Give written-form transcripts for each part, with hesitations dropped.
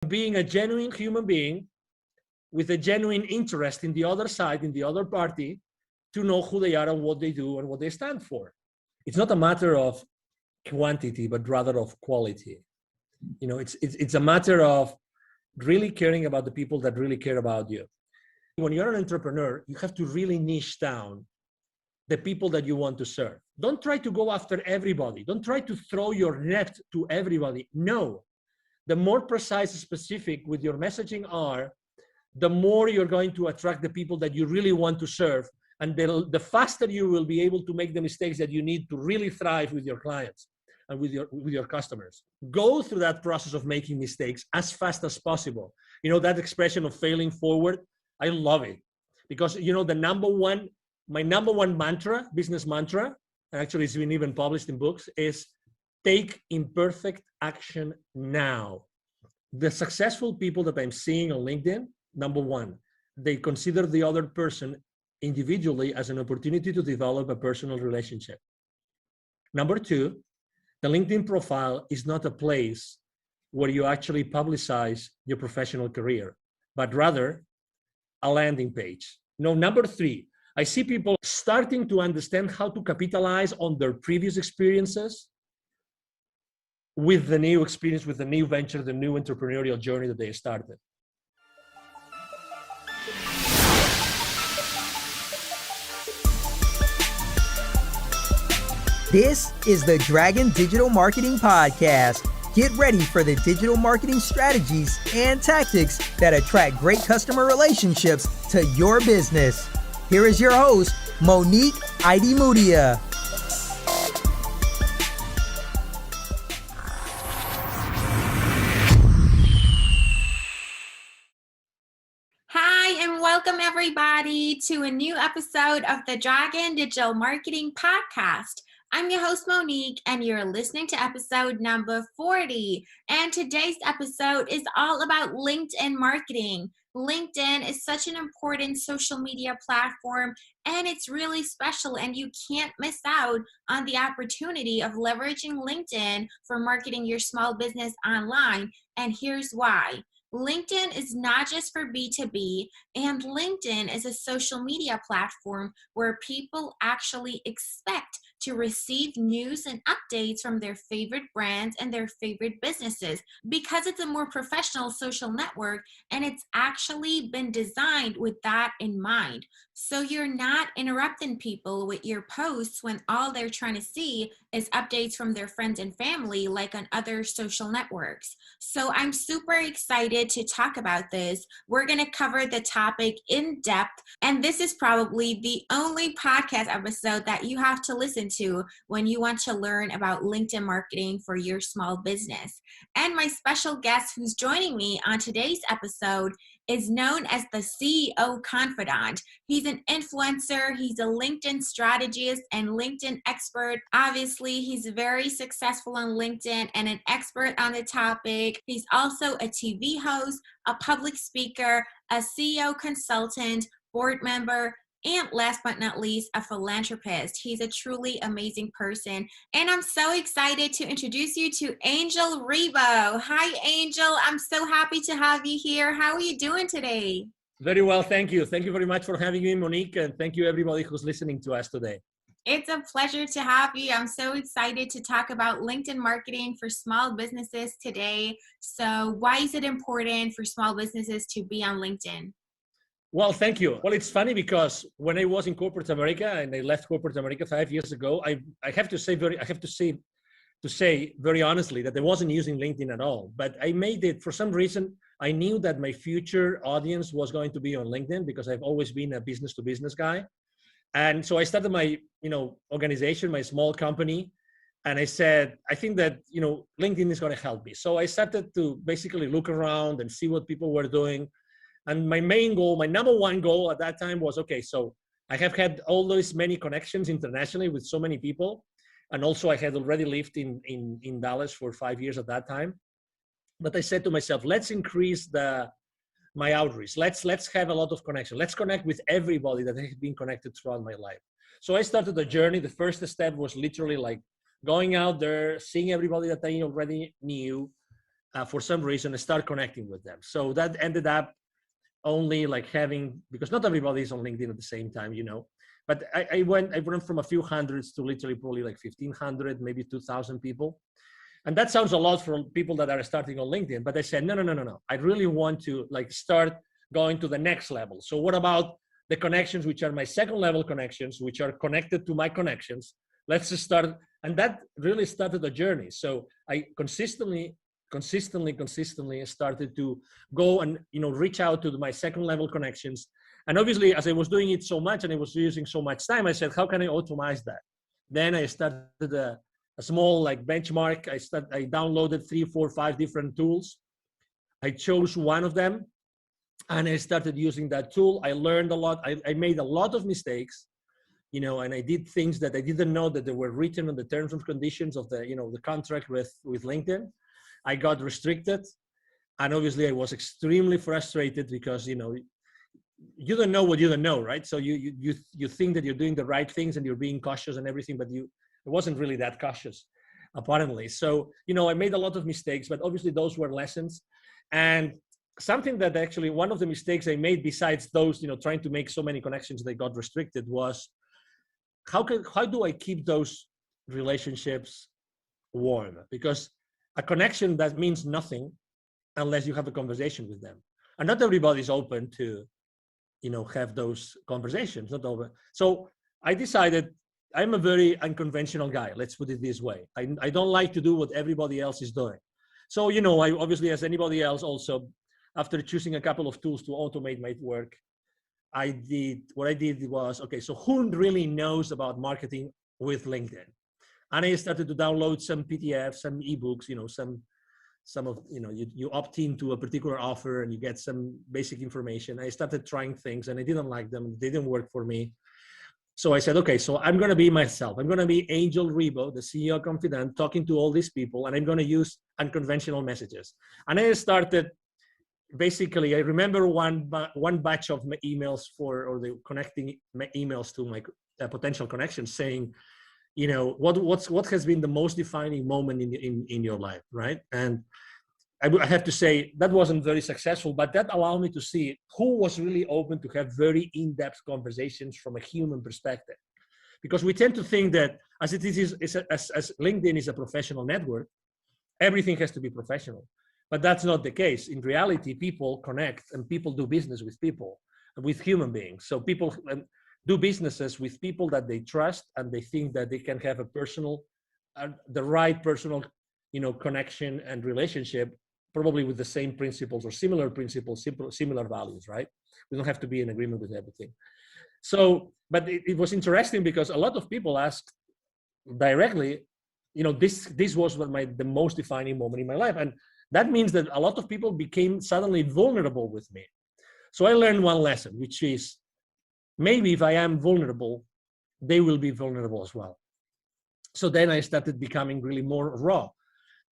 being a genuine human being with a genuine interest in the other side, in the other party, to know who they are and what they do and what they stand for. It's not a matter of quantity, but rather of quality. It's a matter of really caring about the people that really care about you. When you're an entrepreneur, you have to really niche down the people that you want to serve. Don't try to go after everybody. Don't try to throw your net to everybody. No. The more precise and specific with your messaging are, the more you're going to attract the people that you really want to serve. And the faster you will be able to make the mistakes that you need to really thrive with your clients and with your customers. Go through that process of making mistakes as fast as possible. That expression of failing forward, I love it. Because, my number one mantra, business mantra, and actually it's been even published in books, is take imperfect action now. The successful people that I'm seeing on LinkedIn, number one, they consider the other person individually as an opportunity to develop a personal relationship. Number two, the LinkedIn profile is not a place where you actually publicize your professional career, but rather a landing page. Number three, I see people starting to understand how to capitalize on their previous experiences with the new experience, with the new venture, the new entrepreneurial journey that they started. This is the Dragon Digital Marketing Podcast. Get ready for the digital marketing strategies and tactics that attract great customer relationships to your business. Here is your host, Monique Idimudia. Hi, and welcome everybody to a new episode of the Dragon Digital Marketing Podcast. I'm your host, Monique, and you're listening to episode number 40. And today's episode is all about LinkedIn marketing. LinkedIn is such an important social media platform, and it's really special, and you can't miss out on the opportunity of leveraging LinkedIn for marketing your small business online. And here's why. LinkedIn is not just for B2B, and LinkedIn is a social media platform where people actually expect to receive news and updates from their favorite brands and their favorite businesses because it's a more professional social network, and it's actually been designed with that in mind. So you're not interrupting people with your posts when all they're trying to see is updates from their friends and family like on other social networks. So I'm super excited to talk about this. We're going to cover the topic in depth, and this is probably the only podcast episode that you have to listen to when you want to learn about LinkedIn marketing for your small business. And my special guest who's joining me on today's episode is known as the CEO Confidant. He's an influencer, he's a LinkedIn strategist and LinkedIn expert. Obviously, he's very successful on LinkedIn and an expert on the topic. He's also a TV host, a public speaker, a CEO consultant, board member, and last but not least, a philanthropist. He's a truly amazing person. And I'm so excited to introduce you to Angel Ribo. Hi, Angel. I'm so happy to have you here. How are you doing today? Very well, thank you. Thank you very much for having me, Monique, and thank you everybody who's listening to us today. It's a pleasure to have you. I'm so excited to talk about LinkedIn marketing for small businesses today. So why is it important for small businesses to be on LinkedIn? Well, thank you. Well, it's funny because when I was in corporate America and I left corporate America 5 years ago, I have to say very honestly that I wasn't using LinkedIn at all. But I made it for some reason. I knew that my future audience was going to be on LinkedIn because I've always been a business to business guy. And so I started my, organization, my small company. And I said, I think that, LinkedIn is going to help me. So I started to basically look around and see what people were doing. And my main goal, my number one goal at that time was, okay, so I have had all those many connections internationally with so many people. And also I had already lived in Dallas for 5 years at that time. But I said to myself, let's increase my outreach. Let's have a lot of connection. Let's connect with everybody that has been connected throughout my life. So I started the journey. The first step was literally like going out there, seeing everybody that I already knew, for some reason, I started connecting with them. So that ended up only like having, because not everybody is on LinkedIn at the same time, but I went from a few hundreds to literally probably like 1,500, maybe 2,000 people. And that sounds a lot for people that are starting on LinkedIn, but I said, no. I really want to like start going to the next level. So what about the connections, which are my second level connections, which are connected to my connections? Let's just start. And that really started the journey. So I consistently started to go and, reach out to my second level connections. And obviously, as I was doing it so much and I was using so much time, I said, how can I automate that? Then I started a small like benchmark. I downloaded 3, 4, 5 different tools. I chose one of them and I started using that tool. I learned a lot. I made a lot of mistakes, and I did things that I didn't know that they were written on the terms and conditions of the, the contract with LinkedIn. I got restricted. And obviously I was extremely frustrated because, you don't know what you don't know, right? So you think that you're doing the right things and you're being cautious and everything, but it wasn't really that cautious, apparently. So, I made a lot of mistakes, but obviously those were lessons. And something that actually, one of the mistakes I made besides those, trying to make so many connections that got restricted was, how do I keep those relationships warm? Because a connection that means nothing unless you have a conversation with them. And not everybody's open to, have those conversations, not over. So I decided I'm a very unconventional guy. Let's put it this way. I don't like to do what everybody else is doing. So, I obviously, as anybody else also, after choosing a couple of tools to automate my work, what I did was, okay, so who really knows about marketing with LinkedIn? And I started to download some PDFs, some ebooks, some of, you opt into a particular offer and you get some basic information. I started trying things and I didn't like them. They didn't work for me. So I said, okay, so I'm going to be myself. I'm going to be Angel Ribo, the CEO Confidant, talking to all these people, and I'm going to use unconventional messages. And I started, basically, I remember one batch of my emails or the connecting emails to my potential connections saying, what has been the most defining moment in your life, right? And I have to say that wasn't very successful, but that allowed me to see who was really open to have very in-depth conversations from a human perspective. Because we tend to think that as LinkedIn is a professional network, everything has to be professional. But that's not the case. In reality, people connect and people do business with people, with human beings. So people do businesses with people that they trust and they think that they can have a personal, the right personal, connection and relationship, probably with the same principles or similar principles, similar values, right? We don't have to be in agreement with everything. So, but it was interesting because a lot of people asked directly, this was the most defining moment in my life. And that means that a lot of people became suddenly vulnerable with me. So I learned one lesson, which is maybe if I am vulnerable, they will be vulnerable as well. So then I started becoming really more raw.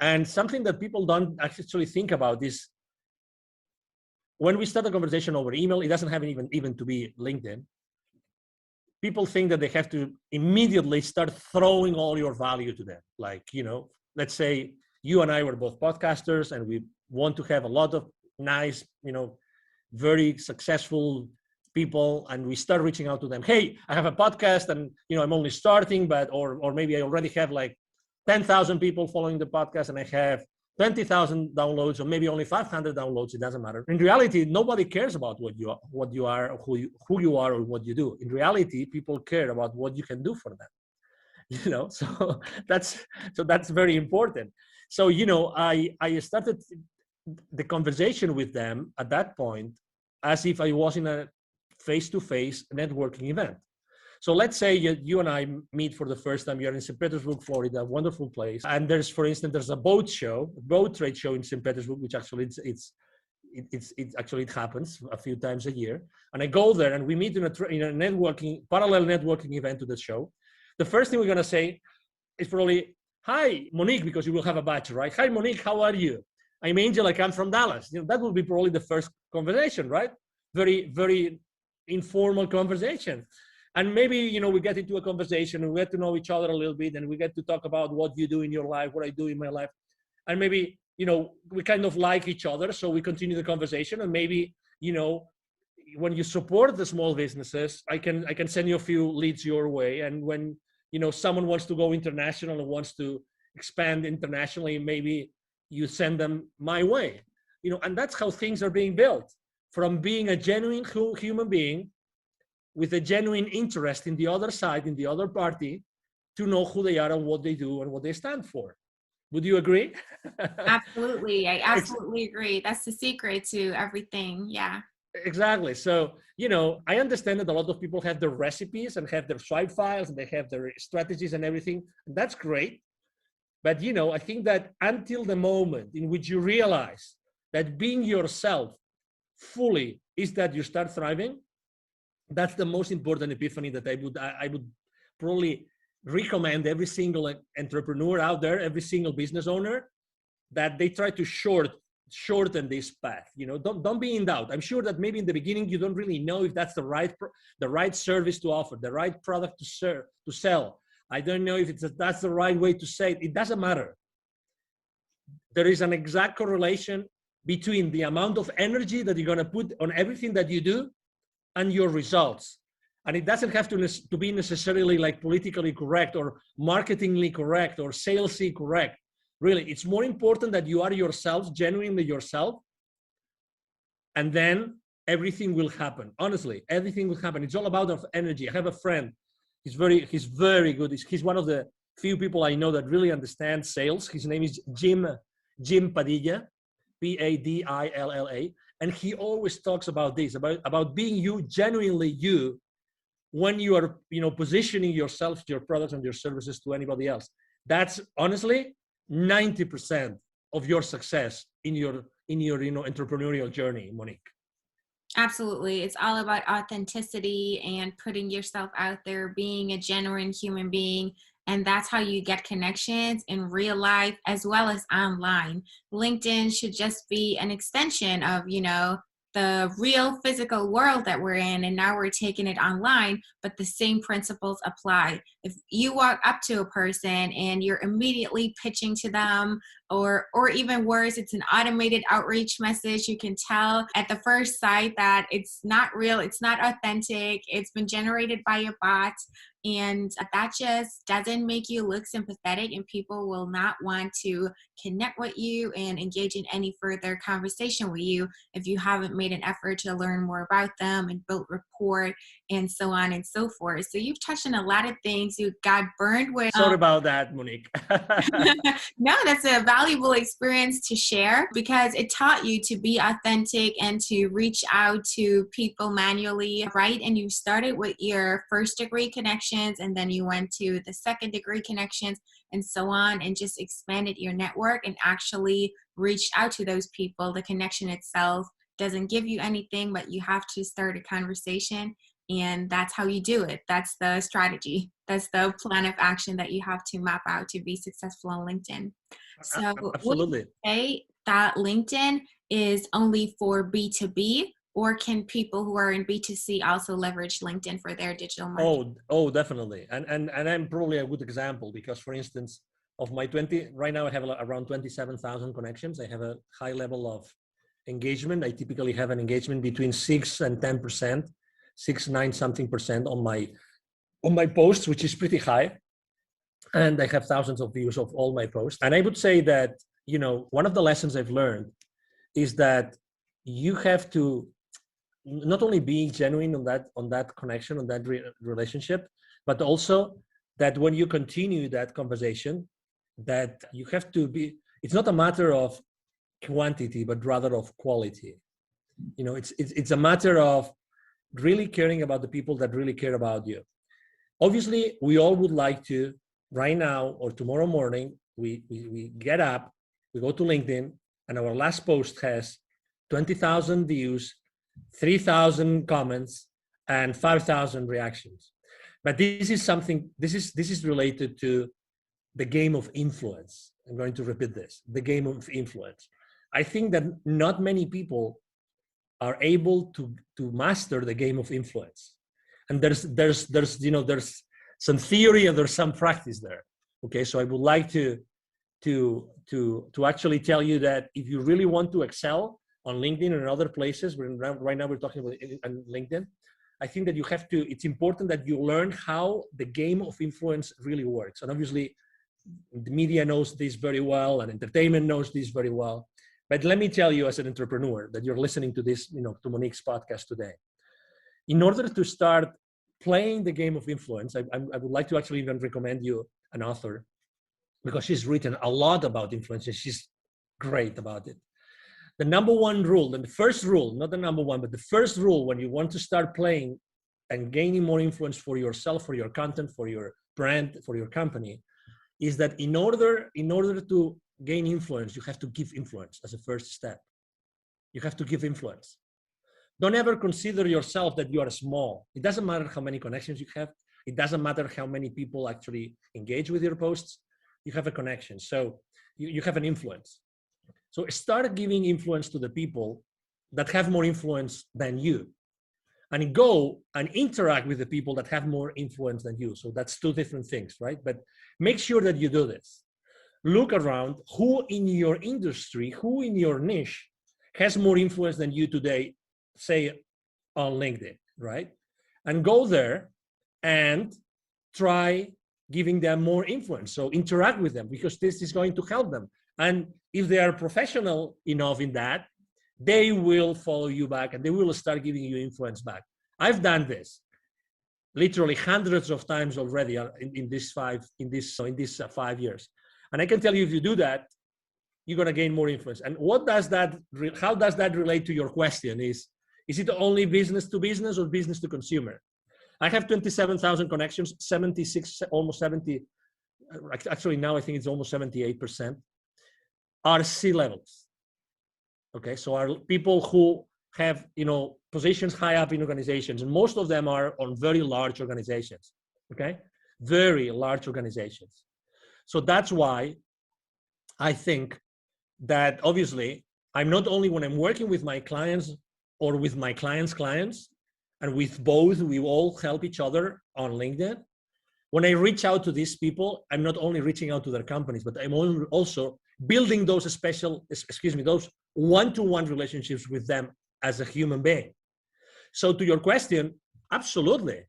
And something that people don't actually think about is when we start a conversation over email, it doesn't have even to be LinkedIn. People think that they have to immediately start throwing all your value to them. Like, let's say you and I were both podcasters and we want to have a lot of nice, very successful people, and we start reaching out to them. Hey, I have a podcast and, I'm only starting, but, or maybe I already have like 10,000 people following the podcast and I have 20,000 downloads or maybe only 500 downloads. It doesn't matter. In reality, nobody cares about what you are, who you are or what you do. In reality, people care about what you can do for them. So that's very important. So, I started the conversation with them at that point as if I was in a face-to-face networking event. So let's say you and I meet for the first time. You're in St. Petersburg, Florida, a wonderful place. And there's a boat trade show in St. Petersburg, which actually it happens a few times a year. And I go there and we meet in a parallel networking event to the show. The first thing we're going to say is probably, hi, Monique, because you will have a badge, right? Hi, Monique, how are you? I'm Angel, I come from Dallas. That will be probably the first conversation, right? Very, very informal conversation. And maybe, we get into a conversation and we get to know each other a little bit and we get to talk about what you do in your life, what I do in my life. And maybe we kind of like each other, so we continue the conversation. And maybe, when you support the small businesses, I can send you a few leads your way. And when, someone wants to go international and wants to expand internationally, maybe you send them my way, and that's how things are being built, from being a genuine human being with a genuine interest in the other side, in the other party, to know who they are and what they do and what they stand for. Would you agree? Absolutely. I absolutely agree. That's the secret to everything. Yeah. Exactly. So, I understand that a lot of people have their recipes and have their swipe files and they have their strategies and everything. And that's great. But, I think that until the moment in which you realize that being yourself fully is that you start thriving, that's the most important epiphany that I would probably recommend every single entrepreneur out there, every single business owner, that they try to shorten this path. Don't be in doubt. I'm sure that maybe in the beginning you don't really know if that's the right service to offer, the right product to sell. I don't know if that's the right way to say it. It doesn't matter. There is an exact correlation between the amount of energy that you're going to put on everything that you do and your results. And it doesn't have to be necessarily like politically correct or marketingly correct or salesy correct. Really, it's more important that you are yourself, genuinely yourself, and then everything will happen. Honestly, everything will happen. It's all about energy. I have a friend. He's very good. He's one of the few people I know that really understand sales. His name is Jim Padilla, Padilla, and he always talks about this, about being you, genuinely you, when you are, positioning yourself, your products and your services to anybody else. That's honestly 90% of your success in your entrepreneurial journey, Monique. Absolutely. It's all about authenticity and putting yourself out there, being a genuine human being. And that's how you get connections in real life as well as online. LinkedIn should just be an extension of, the real physical world that we're in, and now we're taking it online, but the same principles apply. If you walk up to a person and you're immediately pitching to them, or even worse, it's an automated outreach message, you can tell at the first sight that it's not real, it's not authentic, it's been generated by a bot, and that just doesn't make you look sympathetic, and people will not want to connect with you and engage in any further conversation with you if you haven't made an effort to learn more about them and build rapport and so on and so forth. So you've touched on a lot of things. You got burned with. Sorry about that, Monique. No, that's a valuable experience to share because it taught you to be authentic and to reach out to people manually, right? And you started with your first degree connections, and then you went to the second degree connections and so on, and just expanded your network and actually reached out to those people. The connection itself doesn't give you anything, but you have to start a conversation, and that's how you do it. That's the strategy. That's the plan of action that you have to map out to be successful on LinkedIn. So absolutely. Would you say that LinkedIn is only for B2B, or can people who are in B2C also leverage LinkedIn for their digital marketing? Oh, definitely. And I'm probably a good example because, for instance, of my 20, right now I have around 27,000 connections. I have a high level of engagement. I typically have an engagement between 6 and 10%, 9 something percent on my posts, which is pretty high. And I have thousands of views of all my posts. And I would say that, one of the lessons I've learned is that you have to not only be genuine on that connection, on that relationship, but also that when you continue that conversation, that you have to be, it's not a matter of quantity, but rather of quality. It's a matter of really caring about the people that really care about you. Obviously, we all would like to, right now or tomorrow morning, we get up, we go to LinkedIn, and our last post has 20,000 views, 3,000 comments, and 5,000 reactions. But this is related to the game of influence. I'm going to repeat this, the game of influence. I think that not many people are able to master the game of influence. And there's some theory and there's some practice there. Okay, so I would like to to actually tell you that if you really want to excel on LinkedIn and other places, right now we're talking about LinkedIn, I think that it's important that you learn how the game of influence really works. And obviously, the media knows this very well, and entertainment knows this very well. But let me tell you, as an entrepreneur, that you're listening to this, to Monique's podcast today. In order to start playing the game of influence, I would like to actually even recommend you an author, because she's written a lot about influence, and she's great about it. The number one rule, and the first rule, not the number one, but the first rule when you want to start playing and gaining more influence for yourself, for your content, for your brand, for your company, is that in order to gain influence, you have to give influence as a first step. You have to give influence. Don't ever consider yourself that you are small. It doesn't matter how many connections you have. It doesn't matter how many people actually engage with your posts. You have a connection. So you have an influence. So start giving influence to the people that have more influence than you, and go and interact with the people that have more influence than you. So that's two different things, right? But make sure that you do this. Look around, who in your industry, who in your niche has more influence than you today, say on LinkedIn, right? And go there and try giving them more influence. So interact with them, because this is going to help them. And if they are professional enough in that, they will follow you back and they will start giving you influence back. I've done this literally hundreds of times already in these 5 years. And I can tell you, if you do that, you're going to gain more influence. And how does that relate to your question? Is it only business to business or business to consumer? I have 27,000 connections, 76, almost 70, actually now I think it's almost 78% are C-levels. Okay, so are people who have, positions high up in organizations, and most of them are on very large organizations, okay? Very large organizations. So that's why I think that obviously I'm not only, when I'm working with my clients or with my clients' clients, and with both, we all help each other on LinkedIn. When I reach out to these people, I'm not only reaching out to their companies, but I'm also building those those one-to-one relationships with them as a human being. So to your question, absolutely.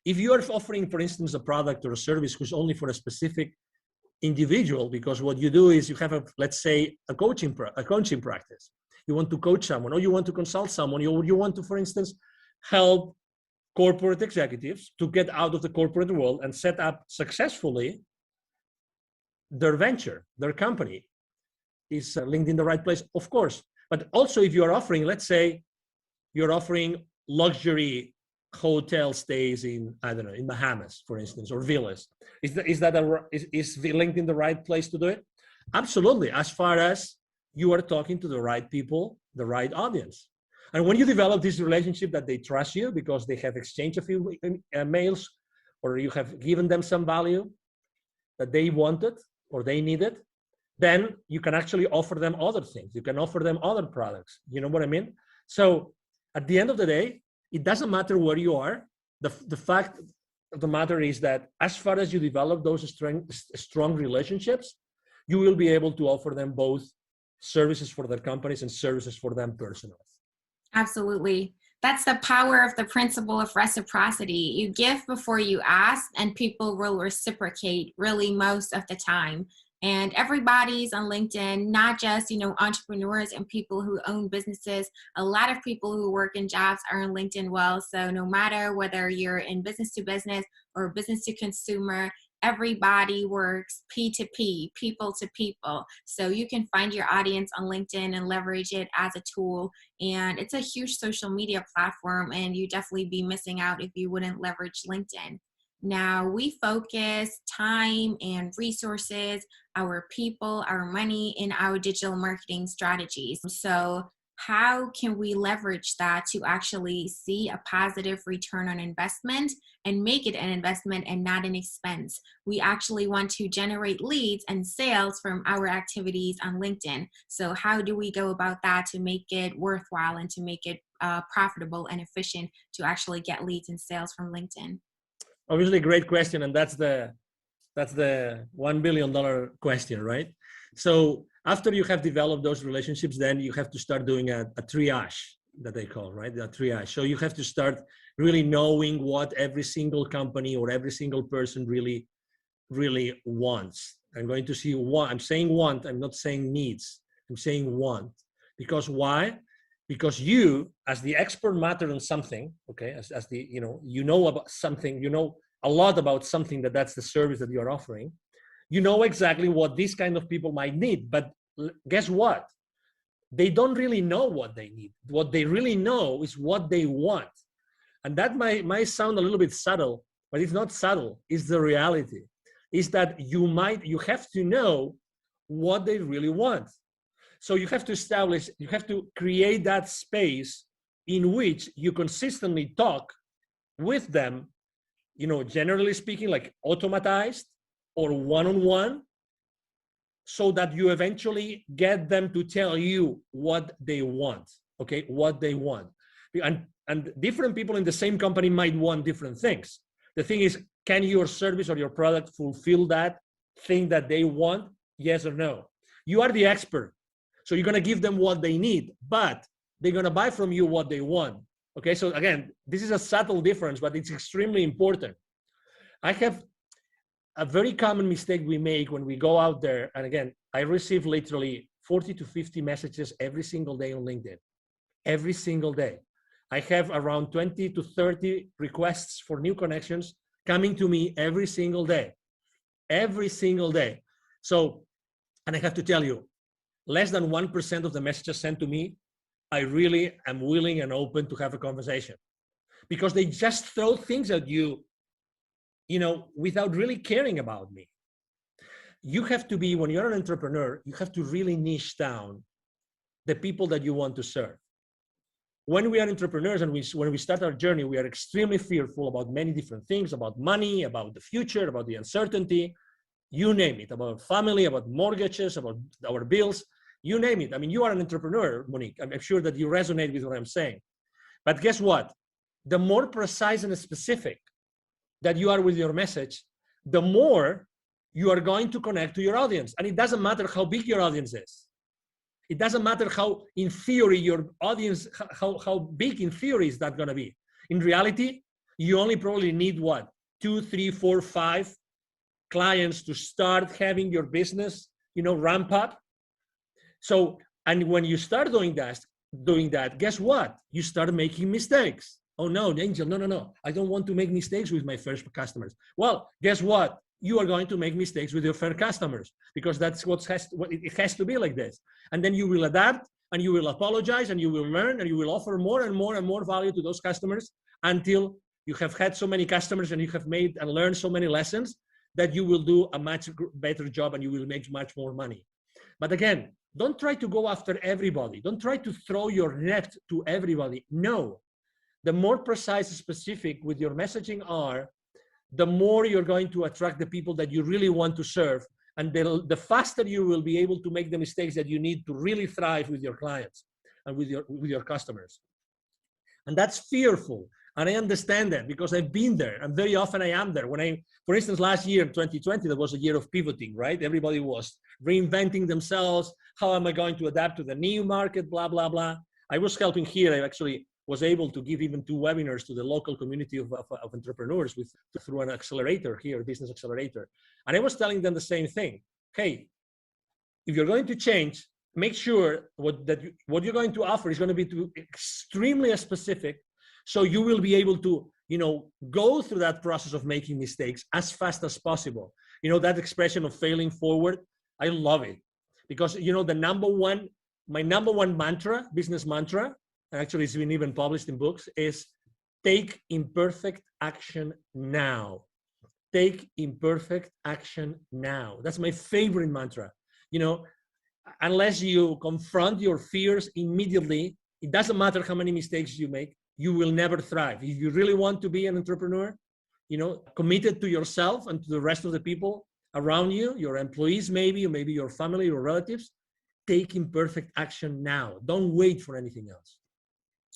If you are offering, for instance, a product or a service who's only for a specific individual, because what you do is you have let's say a coaching practice. You want to coach someone, or you want to consult someone, you want to, for instance, help corporate executives to get out of the corporate world and set up successfully their venture, their company. Is LinkedIn the right place? Of course. But also, if you're offering, let's say you're offering luxury hotel stays in, I don't know, in Bahamas, for instance, or villas, is LinkedIn the right place to do it? Absolutely, as far as you are talking to the right people, the right audience. And when you develop this relationship that they trust you because they have exchanged a few mails, or you have given them some value that they wanted or they needed, then you can actually offer them other things. You can offer them other products. You know what I mean? So at the end of the day, it doesn't matter where you are. The fact of the matter is that as far as you develop those strong relationships, you will be able to offer them both services for their companies and services for them personally. Absolutely. That's the power of the principle of reciprocity. You give before you ask, and people will reciprocate really most of the time. And everybody's on LinkedIn, not just, entrepreneurs and people who own businesses. A lot of people who work in jobs are on LinkedIn well. So no matter whether you're in business to business or business to consumer, everybody works P2P, people to people. So you can find your audience on LinkedIn and leverage it as a tool. And it's a huge social media platform, and you definitely be missing out if you wouldn't leverage LinkedIn. Now, we focus time and resources, our people, our money in our digital marketing strategies. So how can we leverage that to actually see a positive return on investment and make it an investment and not an expense? We actually want to generate leads and sales from our activities on LinkedIn. So how do we go about that to make it worthwhile and to make it profitable and efficient to actually get leads and sales from LinkedIn? Obviously, great question. And that's the That's the $1 billion question, right? So after you have developed those relationships, then you have to start doing a triage that they call, right? The triage. So you have to start really knowing what every single company or every single person really wants. I'm going to see what I'm saying want, I'm not saying needs. I'm saying want. Because why? Because you, as the expert matter on something, okay, as the, you know about something, you know a lot about something that's the service that you're offering, you know exactly what these kind of people might need. But guess what? They don't really know what they need. What they really know is what they want. And that might sound a little bit subtle, but it's not subtle. It's the reality. Is that you have to know what they really want. So you have to create that space in which you consistently talk with them, generally speaking, like automatized or one-on-one, so that you eventually get them to tell you what they want, okay, what they want. And different people in the same company might want different things. The thing is, can your service or your product fulfill that thing that they want? Yes or no? You are the expert. So you're going to give them what they need, but they're going to buy from you what they want. Okay, so again, this is a subtle difference, but it's extremely important. I have a very common mistake we make when we go out there. And again, I receive literally 40 to 50 messages every single day on LinkedIn. Every single day. I have around 20 to 30 requests for new connections coming to me every single day. Every single day. So, and I have to tell you, less than 1% of the messages sent to me, I really am willing and open to have a conversation, because they just throw things at you, without really caring about me. You have to be, when you're an entrepreneur, you have to really niche down the people that you want to serve. When we are entrepreneurs and when we start our journey, we are extremely fearful about many different things, about money, about the future, about the uncertainty, you name it, about family, about mortgages, about our bills, you name it. I mean, you are an entrepreneur, Monique. I'm sure that you resonate with what I'm saying. But guess what? The more precise and specific that you are with your message, the more you are going to connect to your audience. And it doesn't matter how big your audience is. It doesn't matter how, in theory, your audience, how big in theory is that going to be. In reality, you only probably need what? 2, 3, 4, 5 clients to start having your business, ramp up. So, and when you start doing that, guess what? You start making mistakes. Oh no, Angel, no. I don't want to make mistakes with my first customers. Well, guess what? You are going to make mistakes with your first customers, because that's it has to be like this. And then you will adapt, and you will apologize, and you will learn, and you will offer more and more and more value to those customers until you have had so many customers and you have made and learned so many lessons that you will do a much better job and you will make much more money. But again, don't try to go after everybody. Don't try to throw your net to everybody. No. The more precise and specific with your messaging are, the more you're going to attract the people that you really want to serve. And the faster you will be able to make the mistakes that you need to really thrive with your clients and with your customers. And that's fearful. And I understand that, because I've been there, and very often I am there. For instance, last year, 2020, that was a year of pivoting, right? Everybody was reinventing themselves. How am I going to adapt to the new market, blah, blah, blah. I was helping here. I actually was able to give even 2 webinars to the local community of entrepreneurs through an accelerator here, business accelerator. And I was telling them the same thing. Hey, if you're going to change, make sure what you're going to offer is going to be extremely specific, so you will be able to, go through that process of making mistakes as fast as possible. That expression of failing forward, I love it, because, my number one mantra, business mantra, and actually it's been even published in books, is take imperfect action now. Take imperfect action now. That's my favorite mantra. Unless you confront your fears immediately, it doesn't matter how many mistakes you make, you will never thrive. If you really want to be an entrepreneur, committed to yourself and to the rest of the people around you, your employees maybe, or maybe your family or relatives, take imperfect action now. Don't wait for anything else.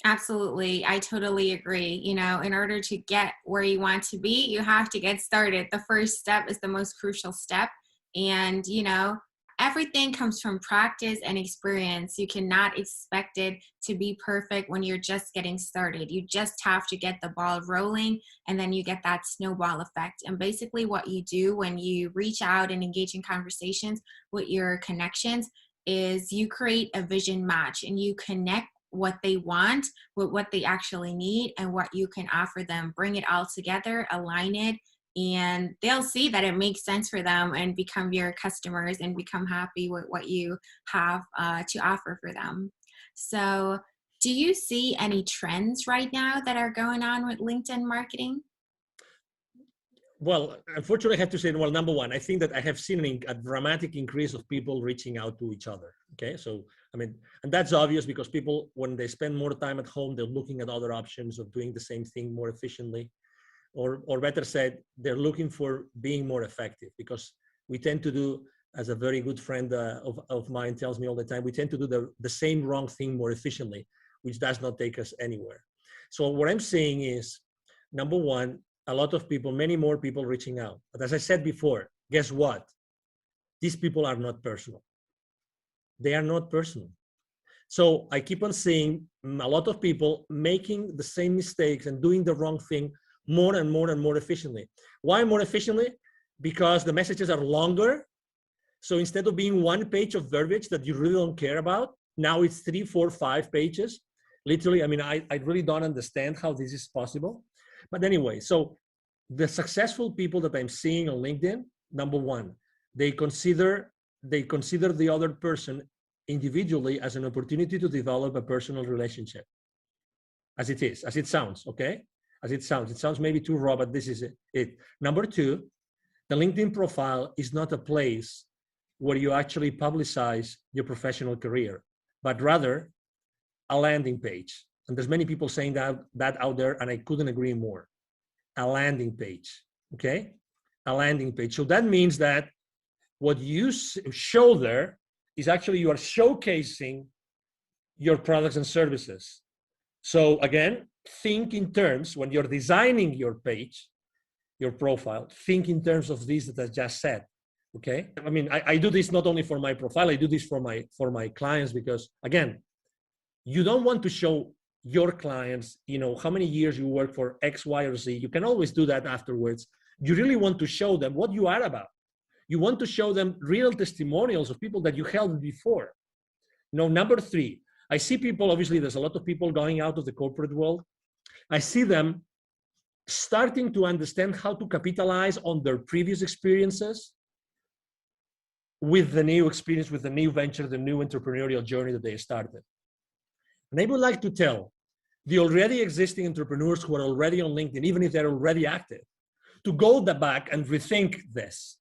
Absolutely. I totally agree. You know, in order to get where you want to be, you have to get started. The first step is the most crucial step. And, you know, everything comes from practice and experience. You cannot expect it to be perfect when you're just getting started. You just have to get the ball rolling, and then you get that snowball effect. And basically, what you do when you reach out and engage in conversations with your connections is you create a vision match, and you connect what they want with what they actually need and what you can offer them. Bring it all together, align it, and they'll see that it makes sense for them and become your customers and become happy with what you have to offer for them. So, do you see any trends right now that are going on with LinkedIn marketing? Well, unfortunately, I have to say, well, number one, I think that I have seen a dramatic increase of people reaching out to each other. Okay. So, I mean, and that's obvious because people, when they spend more time at home, they're looking at other options of doing the same thing more efficiently, or better said, they're looking for being more effective, because we tend to do, as a very good friend of mine tells me all the time, we tend to do the same wrong thing more efficiently, which does not take us anywhere. So what I'm saying is, number one, a lot of people, many more people reaching out. But as I said before, guess what? These people are not personal. They are not personal. So I keep on seeing a lot of people making the same mistakes and doing the wrong thing more and more and more efficiently. Why more efficiently? Because the messages are longer. So instead of being one page of verbiage that you really don't care about, now it's 3, 4, 5 pages. Literally, I mean, I really don't understand how this is possible. But anyway, so the successful people that I'm seeing on LinkedIn, number one, they consider the other person individually as an opportunity to develop a personal relationship. As it sounds, okay? As it sounds maybe too raw, but this is it. Number two, the LinkedIn profile is not a place where you actually publicize your professional career, but rather a landing page. And there's many people saying that out there, and I couldn't agree more. A landing page, okay? A landing page. So that means that what you show there is actually you are showcasing your products and services. So again, think in terms, when you're designing your page, your profile, think in terms of this that I just said, okay? I mean, I do this not only for my profile, I do this for my clients, because again, you don't want to show your clients, you know, how many years you work for X, Y, or Z. You can always do that afterwards. You really want to show them what you are about. You want to show them real testimonials of people that you helped before. Now, number three, I see people, obviously, there's a lot of people going out of the corporate world. I see them starting to understand how to capitalize on their previous experiences with the new experience, with the new venture, the new entrepreneurial journey that they started. And I would like to tell the already existing entrepreneurs who are already on LinkedIn, even if they're already active, to go back and rethink this,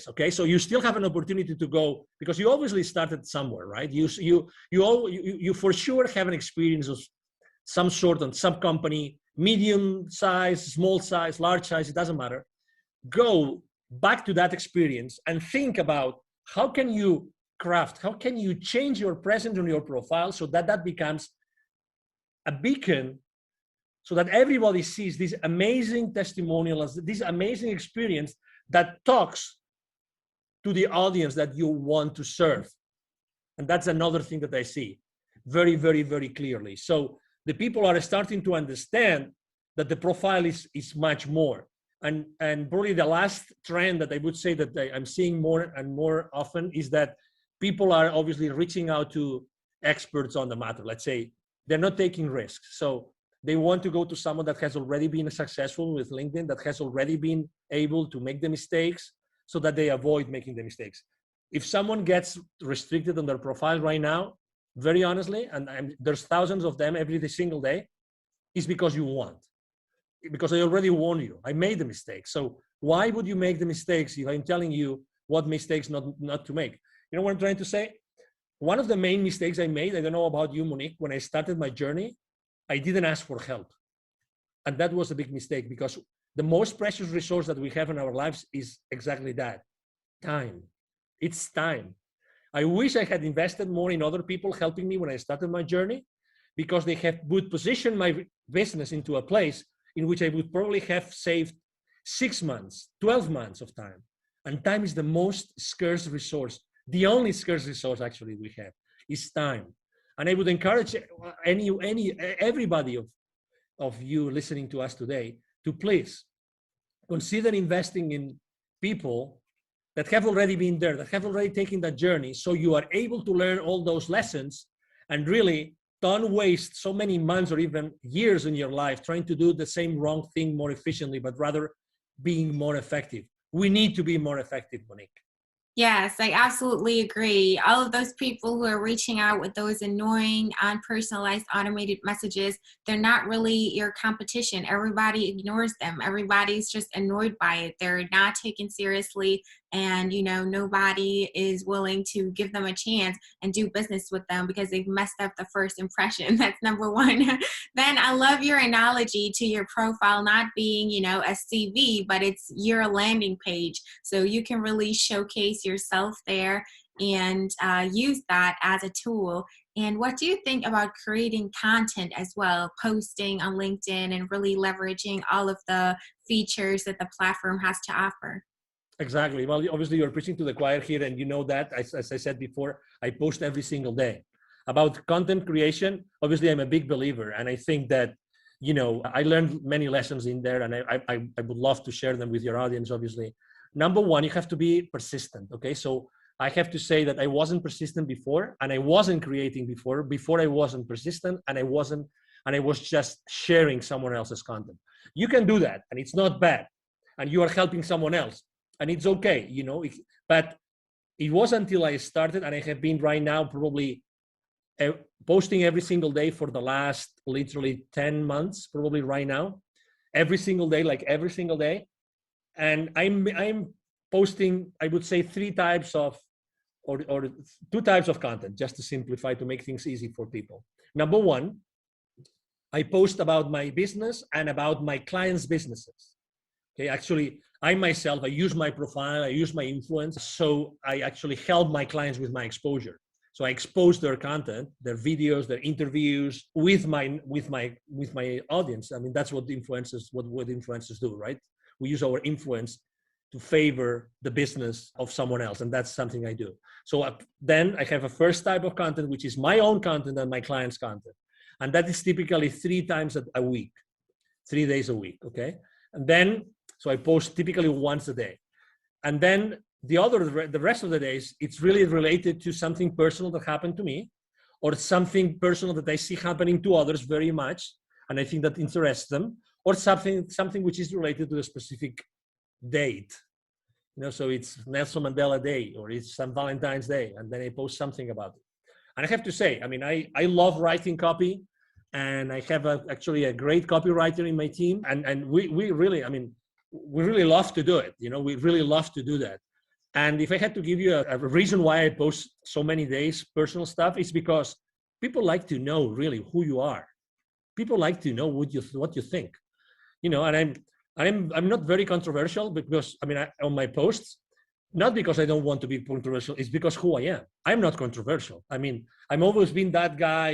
okay? So you still have an opportunity to go, because you obviously started somewhere, right? You for sure have an experience of some sort on some company, medium size, small size, large size, it doesn't matter. Go back to that experience and think about how can you change your presence on your profile so that becomes a beacon, so that everybody sees this amazing testimonial, this amazing experience that talks to the audience that you want to serve. And that's another thing that I see very, very, very clearly. So the people are starting to understand that the profile is much more. And probably the last trend that I would say that I'm seeing more and more often is that people are obviously reaching out to experts on the matter. Let's say they're not taking risks. So they want to go to someone that has already been successful with LinkedIn, that has already been able to make the mistakes so that they avoid making the mistakes. If someone gets restricted on their profile right now, very honestly, and there's thousands of them every single day, is because you want. Because I already warned you. I made the mistakes. So why would you make the mistakes if I'm telling you what mistakes not to make? You know what I'm trying to say? One of the main mistakes I made, I don't know about you, Monique, when I started my journey, I didn't ask for help. And that was a big mistake, because the most precious resource that we have in our lives is exactly that, time. It's time. I wish I had invested more in other people helping me when I started my journey, because they would position my business into a place in which I would probably have saved 6 months, 12 months of time. And time is the most scarce resource. The only scarce resource actually we have is time. And I would encourage everybody of you listening to us today to please consider investing in people that have already been there, that have already taken that journey, so you are able to learn all those lessons and really don't waste so many months or even years in your life trying to do the same wrong thing more efficiently, but rather being more effective. We need to be more effective, Monique. Yes, I absolutely agree. All of those people who are reaching out with those annoying, unpersonalized, automated messages, they're not really your competition. Everybody ignores them. Everybody's just annoyed by it. They're not taken seriously. And, nobody is willing to give them a chance and do business with them because they've messed up the first impression. That's number one. Then I love your analogy to your profile not being, a CV, but it's your landing page. So you can really showcase yourself there and use that as a tool. And what do you think about creating content as well, posting on LinkedIn and really leveraging all of the features that the platform has to offer? Exactly. Well, obviously you're preaching to the choir here, and you know that, as I said before, I post every single day. About content creation, obviously I'm a big believer, and I think that, I learned many lessons in there, and I would love to share them with your audience, obviously. Number one, you have to be persistent, okay? So I have to say that I wasn't persistent before, and I wasn't creating before I wasn't persistent, and I was just sharing someone else's content. You can do that, and it's not bad, and you are helping someone else. And it's okay, but it was until I started, and I have been right now probably posting every single day for the last literally 10 months, probably right now, every single day. And I'm posting, I would say, three types of, or two types of content, just to simplify, to make things easy for people. Number one, I post about my business and about my clients' businesses. Okay, actually, I myself, I use my profile, I use my influence, so I actually help my clients with my exposure. So I expose their content, their videos, their interviews with my audience. I mean, that's what influencers do, right? We use our influence to favor the business of someone else, and that's something I do. So then I have a first type of content, which is my own content and my clients' content, and that is typically 3 times a week, 3 days a week. Okay, and then. So I post typically once a day. And then the rest of the days, it's really related to something personal that happened to me, or something personal that I see happening to others very much, and I think that interests them, or something which is related to a specific date. So it's Nelson Mandela Day, or it's St. Valentine's Day, and then I post something about it. And I have to say, I mean, I love writing copy, and I have actually a great copywriter in my team, and we really, I mean, we really love to do it. We really love to do that. And if I had to give you a reason why I post so many days personal stuff, it's because people like to know really who you are. People like to know what you think. And I'm not very controversial, because on my posts, not because I don't want to be controversial, it's because who I am. I'm not controversial. I mean, I've always been that guy.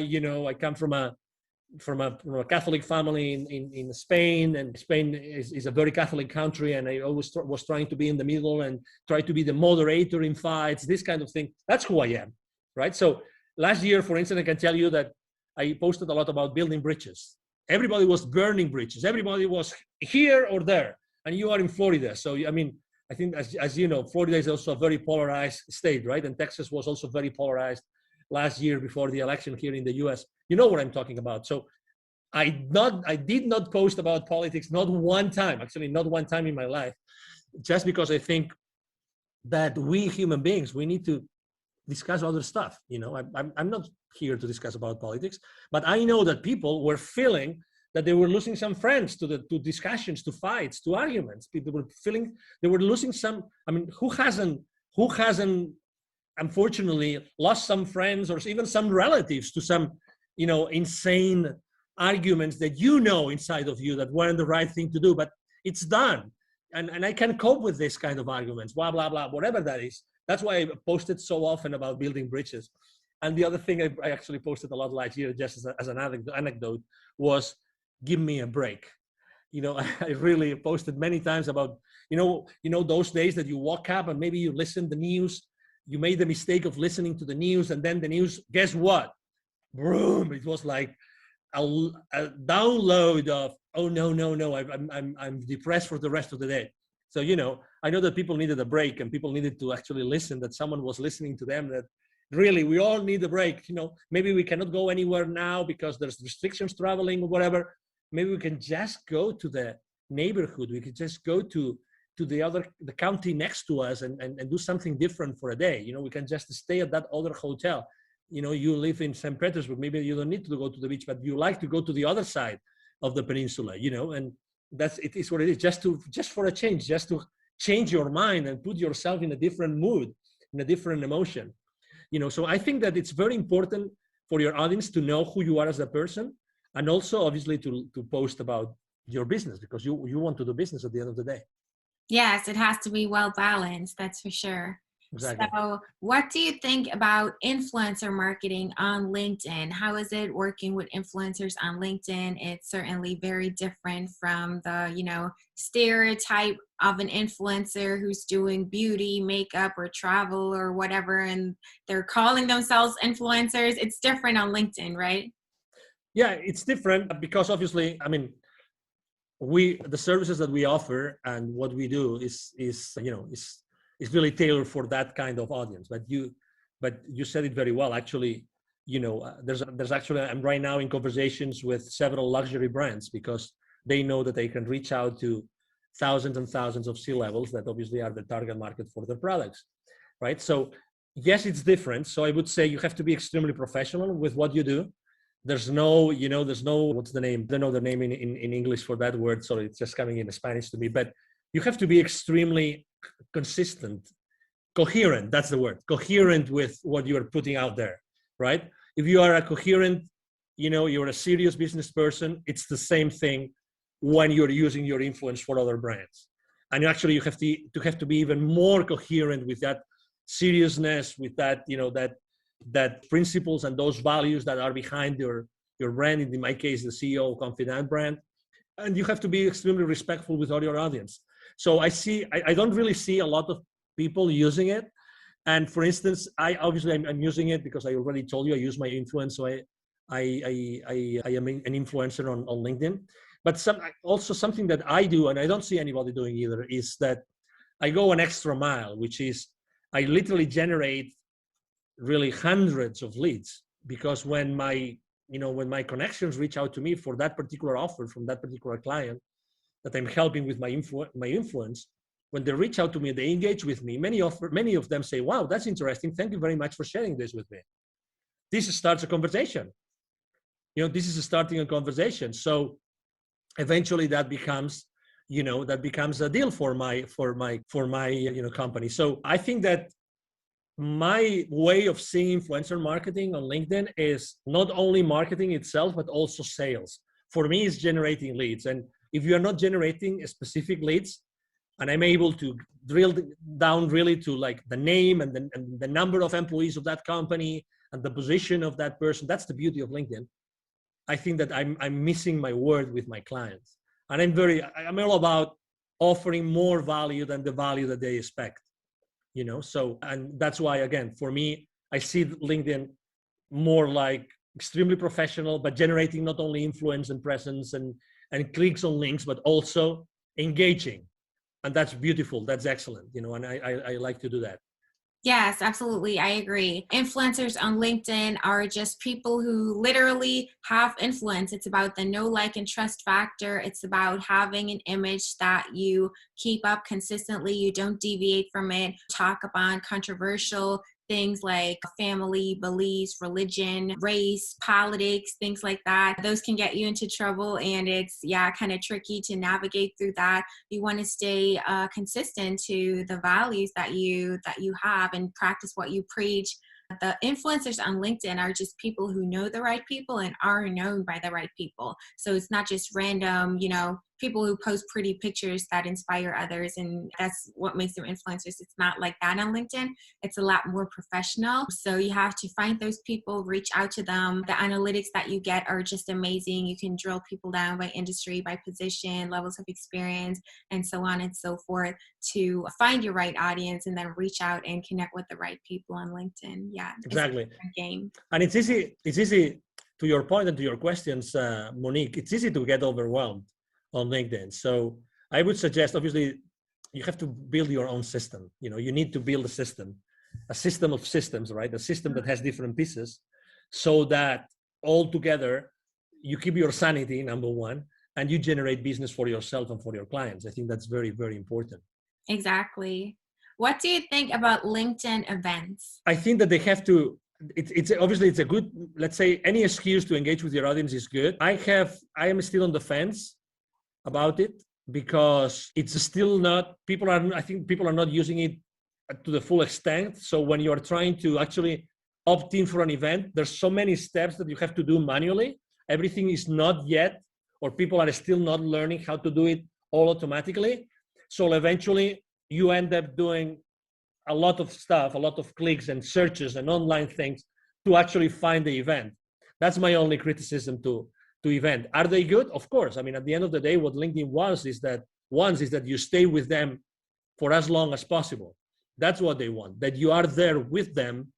I come from a Catholic family in Spain, and Spain is a very Catholic country, and I always was trying to be in the middle and try to be the moderator in fights, this kind of thing. That's who I am, right? So last year, for instance, I can tell you that I posted a lot about building bridges. Everybody was burning bridges. Everybody was here or there, and you are in Florida. So, I mean, I think, as you know, Florida is also a very polarized state, right? And Texas was also very polarized last year before the election here in the US. You know what I'm talking about. So I did not post about politics, not one time, actually not one time in my life, just because I think that we human beings, we need to discuss other stuff. I'm not here to discuss about politics, but I know that people were feeling that they were losing some friends to discussions, to fights, to arguments. People were feeling they were losing some. I mean, who hasn't unfortunately lost some friends or even some relatives to some insane arguments that inside of you that weren't the right thing to do, but it's done, and I can cope with this kind of arguments, blah blah blah, whatever that is. That's why I posted so often about building bridges. And the other thing I actually posted a lot last year, just as an anecdote, was give me a break. I really posted many times about, those days that you woke up and maybe you listened to the news, you made the mistake of listening to the news, and then the news, guess what? Boom! It was like a download of, oh no, I'm depressed for the rest of the day. So I know that people needed a break, and people needed to actually listen, that someone was listening to them, that really we all need a break. Maybe we cannot go anywhere now because there's restrictions traveling or whatever. Maybe we can just go to the neighborhood. We could just go to the county next to us and do something different for a day. We can just stay at that other hotel. You live in St. Petersburg, maybe you don't need to go to the beach, but you like to go to the other side of the peninsula, and it is what it is, just for a change, just to change your mind and put yourself in a different mood, in a different emotion. So I think that it's very important for your audience to know who you are as a person, and also obviously to post about your business, because you want to do business at the end of the day. Yes, it has to be well balanced, that's for sure. Exactly. So what do you think about influencer marketing on LinkedIn? How is it working with influencers on LinkedIn? It's certainly very different from the, stereotype of an influencer who's doing beauty, makeup, or travel or whatever, and they're calling themselves influencers. It's different on LinkedIn, right? Yeah, it's different because obviously, the services that we offer and what we do is really tailored for that kind of audience. But you said it very well. Actually, there's actually, I'm right now in conversations with several luxury brands because they know that they can reach out to thousands and thousands of C-levels that obviously are the target market for their products, right? So yes, it's different. So I would say you have to be extremely professional with what you do. There's no, what's the name? I don't know the name in English for that word. So it's just coming in Spanish to me, but you have to be extremely consistent, coherent. That's the word, coherent with what you are putting out there, right? If you are a coherent, you're a serious business person, it's the same thing when you're using your influence for other brands. And actually you have to be even more coherent with that seriousness, with that, that principles and those values that are behind your brand, in my case, the CEO Confidant brand. And you have to be extremely respectful with all your audience. So I don't really see a lot of people using it. And for instance, I'm using it because I already told you I use my influence. So I am an influencer on LinkedIn. But something that I do, and I don't see anybody doing either, is that I go an extra mile, which is I literally generate really hundreds of leads, because when my connections reach out to me for that particular offer from that particular client that I'm helping with my influence, when they reach out to me, they engage with me. Many of them say, "Wow, that's interesting. Thank you very much for sharing this with me." This starts a conversation. This is starting a conversation. So eventually that becomes a deal for my company. So I think that my way of seeing influencer marketing on LinkedIn is not only marketing itself, but also sales. For me, it's generating leads. And if you are not generating specific leads, and I'm able to drill down really to like the name and the number of employees of that company and the position of that person, that's the beauty of LinkedIn. I think that I'm missing my word with my clients. And I'm all about offering more value than the value that they expect. So, and that's why, again, for me, I see LinkedIn more like extremely professional, but generating not only influence and presence and clicks on links, but also engaging. And that's beautiful. That's excellent. And I like to do that. Yes, absolutely. I agree. Influencers on LinkedIn are just people who literally have influence. It's about the know, like, and trust factor. It's about having an image that you keep up consistently. You don't deviate from it. Talk about controversial things like family, beliefs, religion, race, politics, things like that. Those can get you into trouble, and it's kind of tricky to navigate through that. You want to stay consistent to the values that you have and practice what you preach. The influencers on LinkedIn are just people who know the right people and are known by the right people. So it's not just random, people who post pretty pictures that inspire others, and that's what makes them influencers. It's not like that on LinkedIn. It's a lot more professional. So you have to find those people, reach out to them. The analytics that you get are just amazing. You can drill people down by industry, by position, levels of experience, and so on and so forth to find your right audience and then reach out and connect with the right people on LinkedIn. Yeah, exactly. It's a different game. And it's easy to your point and to your questions, Monique, it's easy to get overwhelmed on LinkedIn. So I would suggest, obviously, you have to build your own system. You need to build a system of systems, right? A system that has different pieces so that all together you keep your sanity, number one, and you generate business for yourself and for your clients. I think that's very, very important. Exactly. What do you think about LinkedIn events? I think that they have to, it's obviously it's a good, let's say any excuse to engage with your audience is good. I am still on the fence about it because it's still not, I think people are not using it to the full extent. So when you are trying to actually opt in for an event, there's so many steps that you have to do manually. Everything is not yet, or people are still not learning how to do it all automatically. So eventually you end up doing a lot of stuff, a lot of clicks and searches and online things to actually find the event. That's my only criticism to event. Are they good? Of course. I mean, at the end of the day, what LinkedIn wants is that you stay with them for as long as possible. That's what they want, that you are there with them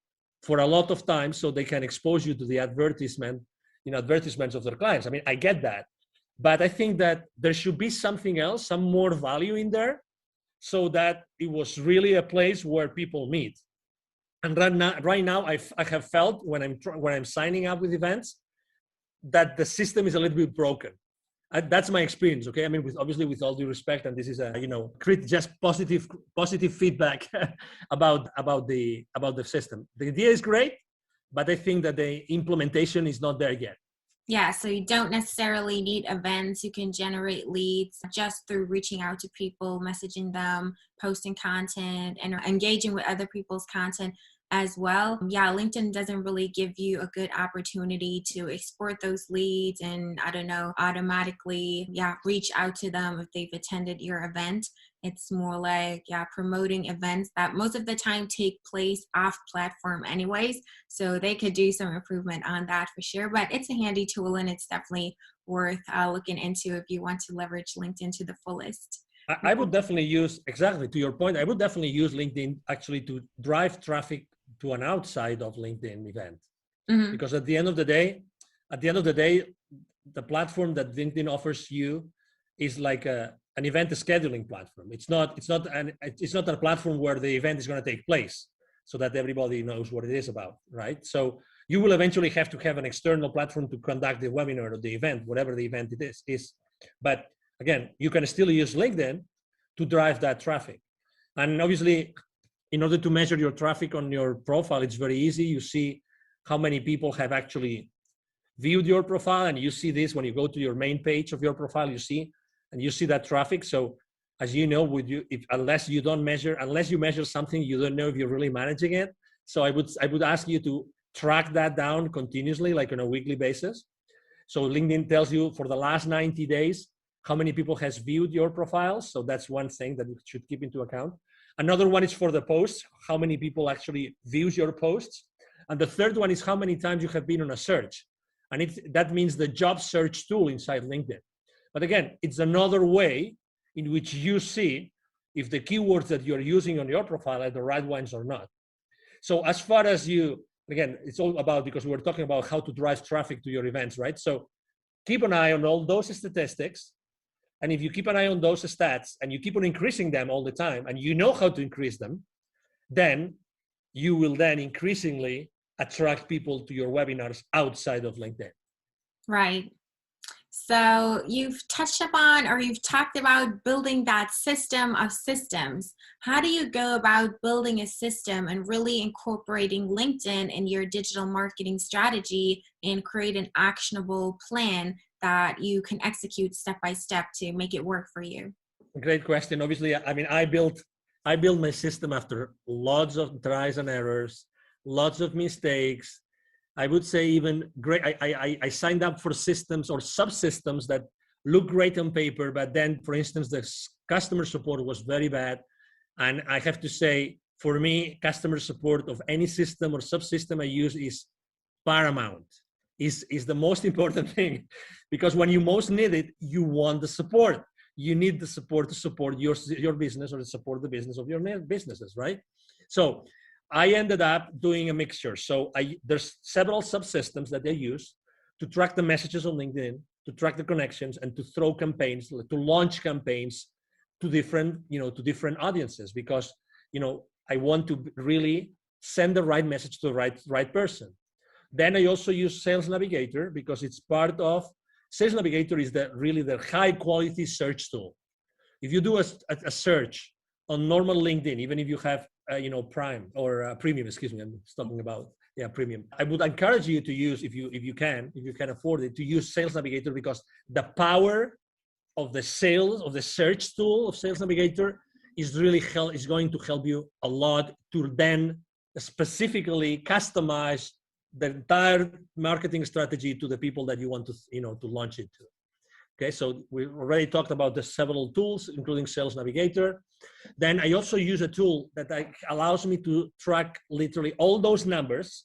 for a lot of time so they can expose you to the advertisements of their clients. I mean, I get that. But I think that there should be something else, some more value in there, so that it was really a place where people meet. And right now, I have felt when I'm signing up with events that the system is a little bit broken. That's my experience. Okay, I mean, with all due respect, and this is just positive feedback about the system. The idea is great, but I think that the implementation is not there yet. Yeah, so you don't necessarily need events. You can generate leads just through reaching out to people, messaging them, posting content, and engaging with other people's content as well. Yeah, LinkedIn doesn't really give you a good opportunity to export those leads and, automatically, reach out to them if they've attended your event. It's more like, promoting events that most of the time take place off platform anyways. So they could do some improvement on that for sure. But it's a handy tool and it's definitely worth looking into if you want to leverage LinkedIn to the fullest. I would definitely use, exactly to your point, I would definitely use LinkedIn actually to drive traffic to an outside of LinkedIn event. Mm-hmm. Because at the end of the day, the platform that LinkedIn offers you is like an event scheduling platform. It's not a platform where the event is going to take place so that everybody knows what it is about, right? So you will eventually have to have an external platform to conduct the webinar or the event, whatever the event it is. But again, you can still use LinkedIn to drive that traffic. And obviously, in order to measure your traffic on your profile, it's very easy. You see how many people have actually viewed your profile, and you see this when you go to your main page of your profile, you see that traffic. So as you know, unless you measure something, you don't know if you're really managing it. So I would ask you to track that down continuously, like on a weekly basis. So LinkedIn tells you for the last 90 days, how many people has viewed your profiles. So that's one thing that you should keep into account. Another one is for the posts, how many people actually views your posts. And the third one is how many times you have been on a search. And that means the job search tool inside LinkedIn. But again, it's another way in which you see if the keywords that you're using on your profile are the right ones or not. So as far as again, it's all about, because we're talking about how to drive traffic to your events, right? So keep an eye on all those statistics. And if you keep an eye on those stats and you keep on increasing them all the time, and you know how to increase them, then you will then increasingly attract people to your webinars outside of LinkedIn. Right. So you've touched upon, or you've talked about building that system of systems. How do you go about building a system and really incorporating LinkedIn in your digital marketing strategy and create an actionable plan that you can execute step by step to make it work for you? Great question. Obviously, I mean, I built my system after lots of tries and errors, lots of mistakes. I would say even great. I signed up for systems or subsystems that look great on paper, but then, for instance, the customer support was very bad. And I have to say, for me, customer support of any system or subsystem I use is paramount, is the most important thing, because when you most need it, you want the support. You need the support to support your business or to support the business of your businesses, right? So I ended up doing a mixture. So there's several subsystems that they use to track the messages on LinkedIn, to track the connections, and to throw campaigns, to launch campaigns to different audiences, because I want to really send the right message to the right person. Then I also use Sales Navigator, because it's part of Sales Navigator is really the high quality search tool. If you do a search on normal LinkedIn, even if you have Prime or Premium, excuse me, I'm talking about Premium. I would encourage you to use, if you can afford it, to use Sales Navigator, because the power of the search tool of Sales Navigator is going to help you a lot to then specifically customize the entire marketing strategy to the people that you want to launch it to. Okay, so we already talked about the several tools, including Sales Navigator. Then I also use a tool that allows me to track literally all those numbers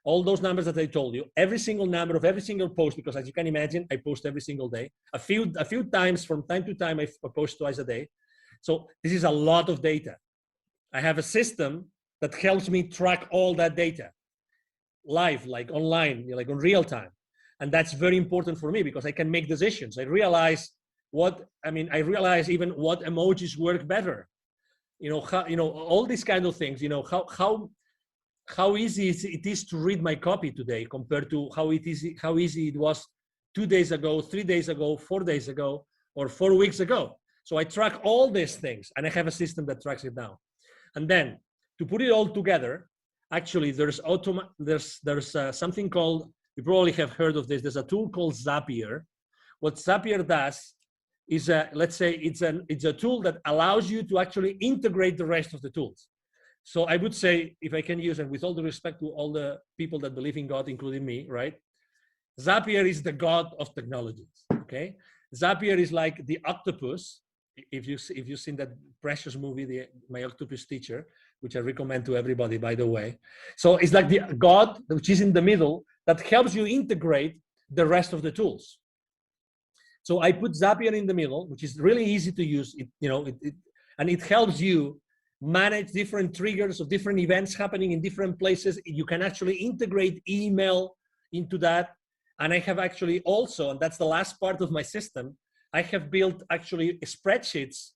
that I told you, every single number of every single post, because as you can imagine, I post every single day. A few times from time to time, I post twice a day. So this is a lot of data. I have a system that helps me track all that data live, like online, like on real time. And that's very important for me, because I can make decisions. I realize even what emojis work better. All these kind of things, how easy it is to read my copy today compared to how easy it was 2 days ago, 3 days ago, 4 days ago, or 4 weeks ago. So I track all these things, and I have a system that tracks it down. And then to put it all together, actually, there's something called, you probably have heard of this. There's a tool called Zapier. What Zapier does is, let's say it's a tool that allows you to actually integrate the rest of the tools. So I would say, if I can use, and with all the respect to all the people that believe in God, including me, right? Zapier is the God of technologies, okay? Zapier is like the octopus. If you've seen that precious movie, My Octopus Teacher, which I recommend to everybody, by the way. So it's like the God, which is in the middle, that helps you integrate the rest of the tools. So I put Zapier in the middle, which is really easy to use. And it helps you manage different triggers of different events happening in different places. You can actually integrate email into that. And I have actually also, and that's the last part of my system, I have built actually spreadsheets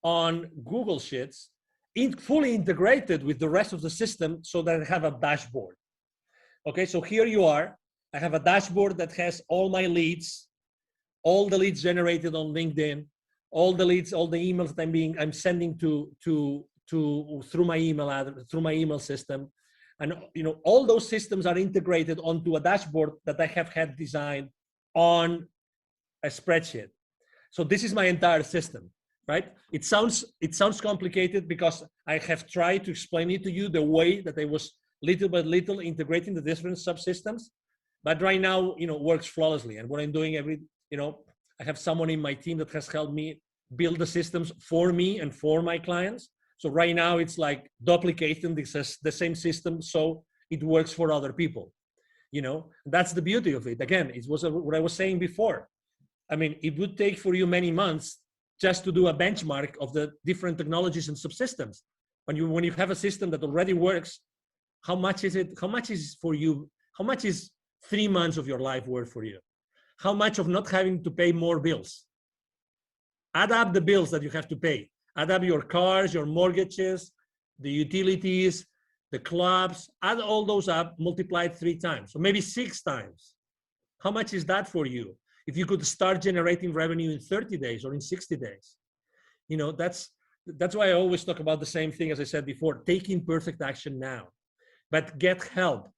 on Google Sheets, fully integrated with the rest of the system, so that I have a dashboard. Okay, so here you are. I have a dashboard that has all my leads, all the leads generated on LinkedIn, all the leads, all the emails that I'm sending through my email system. And all those systems are integrated onto a dashboard that I have had designed on a spreadsheet. So this is my entire system, right? It sounds complicated, because I have tried to explain it to you the way that I was little by little integrating the different subsystems, but right now, works flawlessly. And what I'm doing I have someone in my team that has helped me build the systems for me and for my clients. So right now it's like duplicating the same system, so it works for other people. That's the beauty of it. Again, it was what I was saying before. I mean, it would take for you many months just to do a benchmark of the different technologies and subsystems. When you have a system that already works, how much is it? How much is for you? How much is 3 months of your life worth for you? How much of not having to pay more bills? Add up the bills that you have to pay. Add up your cars, your mortgages, the utilities, the clubs, add all those up, multiply it 3 times, or maybe 6 times. How much is that for you? If you could start generating revenue in 30 days or in 60 days, that's why I always talk about the same thing as I said before, taking perfect action now, but get help.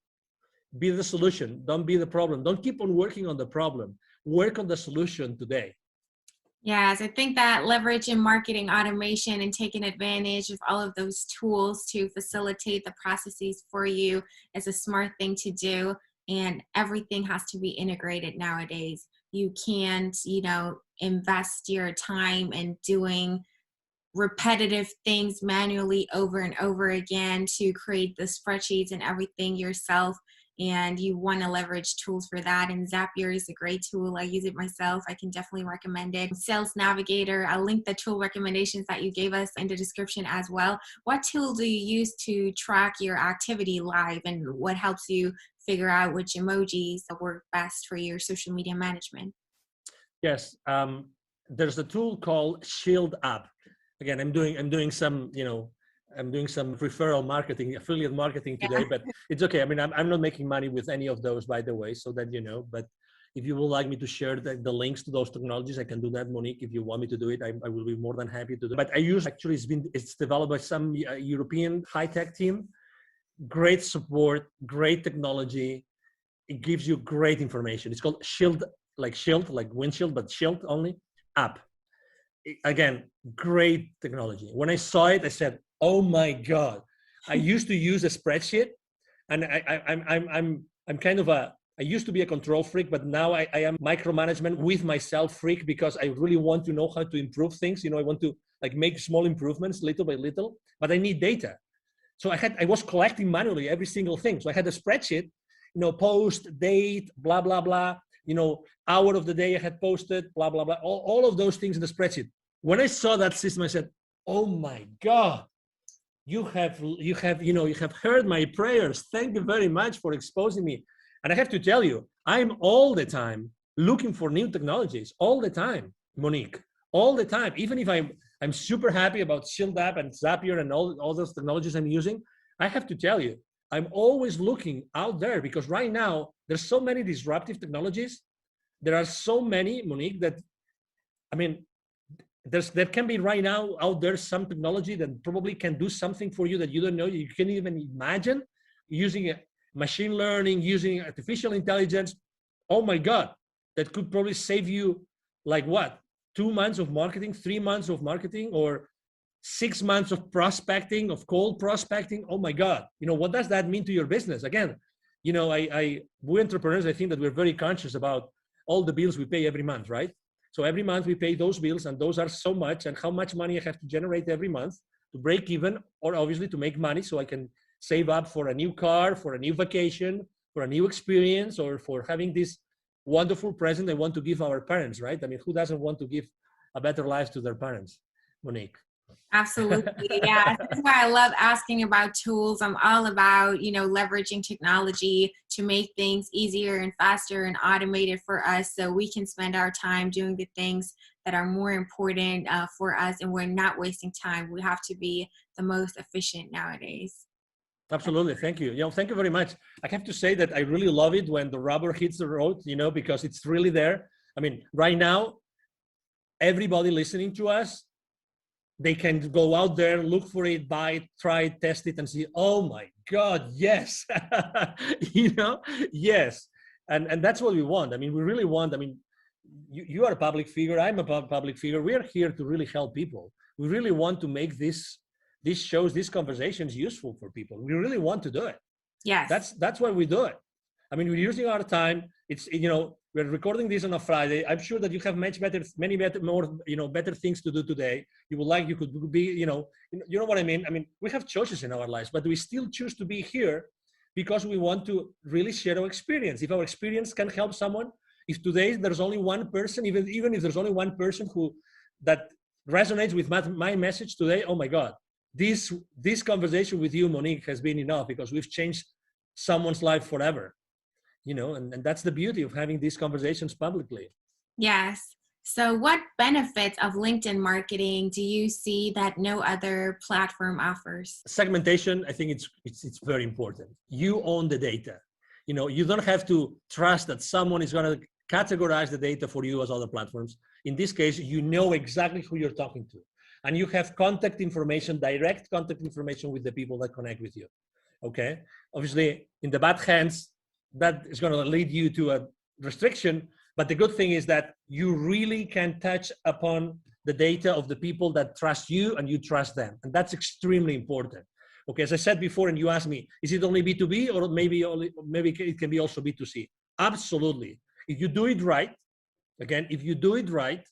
Be the solution. Don't be the problem. Don't keep on working on the problem. Work on the solution today. Yes, I think that leveraging marketing automation and taking advantage of all of those tools to facilitate the processes for you is a smart thing to do. And everything has to be integrated nowadays. you can't, invest your time in doing repetitive things manually over and over again to create the spreadsheets and everything yourself. And you want to leverage tools for that. And Zapier is a great tool. I use it myself. I can definitely recommend it. Sales Navigator, I'll link the tool recommendations that you gave us in the description as well. What tool do you use to track your activity live, and what helps you figure out which emojis work best for your social media management? Yes, there's a tool called Shield App. Again, I'm doing some, I'm doing some referral marketing, affiliate marketing today, but it's okay. I mean, I'm not making money with any of those, by the way, so that you know. But if you would like me to share the links to those technologies, I can do that, Monique. If you want me to do it, I will be more than happy to do it. But I use, actually, it's developed by some European high-tech team. Great support, great technology. It gives you great information. It's called Shield, like windshield, but Shield only app. Again, great technology. When I saw it, I said, "Oh my God!" I used to use a spreadsheet, and I'm kind of I used to be a control freak, but now I am micromanagement with myself freak, because I really want to know how to improve things. I want to make small improvements little by little, but I need data. So I was collecting manually every single thing. So I had a spreadsheet, post, date, blah, blah, blah, hour of the day I had posted, blah, blah, blah, all of those things in the spreadsheet. When I saw that system, I said, "Oh my God, you have heard my prayers. Thank you very much for exposing me." And I have to tell you, I'm all the time looking for new technologies, all the time, Monique, all the time. Even if I'm super happy about Shield App and Zapier and all those technologies I'm using, I have to tell you, I'm always looking out there, because right now there's so many disruptive technologies. There are so many, Monique, that, I mean, there can be right now out there some technology that probably can do something for you that you don't know, you can't even imagine, using machine learning, using artificial intelligence. Oh my God, that could probably save you 2 months of marketing, 3 months of marketing, or 6 months of prospecting, of cold prospecting. Oh my God, what does that mean to your business? Again, we entrepreneurs, I think that we're very conscious about all the bills we pay every month, right? So every month we pay those bills, and those are so much, and how much money I have to generate every month to break even, or obviously to make money so I can save up for a new car, for a new vacation, for a new experience, or for having this wonderful present I want to give our parents, right? I mean, who doesn't want to give a better life to their parents, Monique? Absolutely. Yeah. That's why I love asking about tools. I'm all about, leveraging technology to make things easier and faster and automated for us, so we can spend our time doing the things that are more important for us, and we're not wasting time. We have to be the most efficient nowadays. Absolutely. Thank you. Thank you very much. I have to say that I really love it when the rubber hits the road, because it's really there. I mean, right now, everybody listening to us, they can go out there, look for it, buy it, try it, test it, and see, oh my God, yes. Yes. And that's what we want. I mean, we really want, you are a public figure, I'm a public figure. We are here to really help people. We really want to make these shows, these conversations useful for people. We really want to do it. Yes. That's why we do it. I mean, we're using our time. It's, we're recording this on a Friday. I'm sure that you have many better things to do today. You could be, you know what I mean? I mean, we have choices in our lives, but we still choose to be here because we want to really share our experience. If our experience can help someone, if today there's only one person, even if there's only one person that resonates with my message today, oh my God, this conversation with you, Monique, has been enough, because we've changed someone's life forever. And that's the beauty of having these conversations publicly. Yes. So what benefits of LinkedIn marketing do you see that no other platform offers? Segmentation, I think it's very important. You own the data. You don't have to trust that someone is going to categorize the data for you as other platforms. In this case, you know exactly who you're talking to. And you have contact information, direct contact information with the people that connect with you. Okay? Obviously, in the bad hands, that is going to lead you to a restriction. But the good thing is that you really can touch upon the data of the people that trust you and you trust them. And that's extremely important. Okay, as I said before, and you asked me, is it only B2B or maybe it can be also B2C? Absolutely. If you do it right, Again, if you do it right,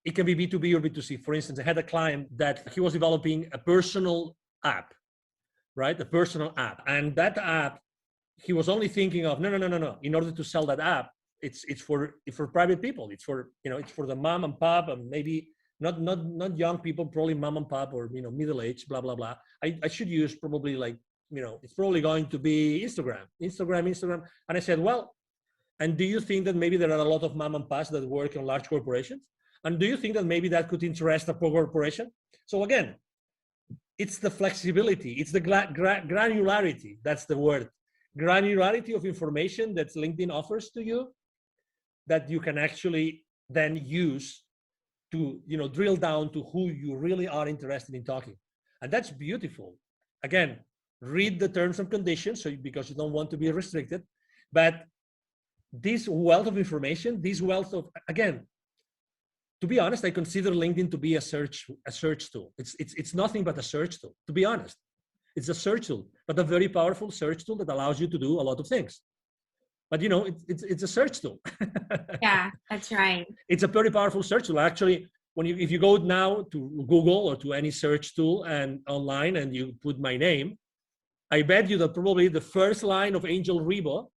it can be B2B or B2C. For instance, I had a client that he was developing a personal app, right? A personal app. And that app, he was only thinking of, no. In order to sell that app, it's for private people. It's for, it's for the mom and pop, and maybe not young people, probably mom and pop, or, middle age, blah, blah, blah. I should use probably like, it's probably going to be Instagram. And I said, well, and do you think that maybe there are a lot of mom and pops that work in large corporations? And do you think that maybe that could interest a corporation? So again, it's the flexibility, it's the granularity, that's the word. Granularity of information that LinkedIn offers to you that you can actually then use to, drill down to who you really are interested in talking. And that's beautiful. Again, read the terms and conditions, because you don't want to be restricted. But this wealth of information, again, to be honest, I consider LinkedIn to be a search tool. It's nothing but a search tool, to be honest. It's a search tool, but a very powerful search tool that allows you to do a lot of things. But it's a search tool. Yeah, that's right. It's a very powerful search tool. Actually, if you go now to Google or to any search tool and online and you put my name, I bet you that probably the first line of Angel Ribo,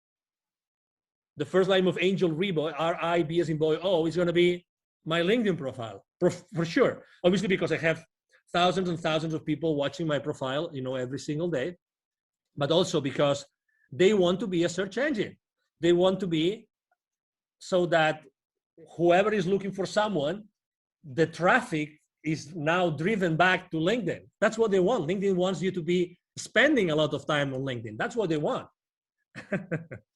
R-I-B as in boy, O, is going to be my LinkedIn profile, for sure. Obviously, because I have thousands and thousands of people watching my profile, every single day, but also because they want to be a search engine. They want to be so that whoever is looking for someone, the traffic is now driven back to LinkedIn. That's what they want. LinkedIn wants you to be spending a lot of time on LinkedIn. That's what they want.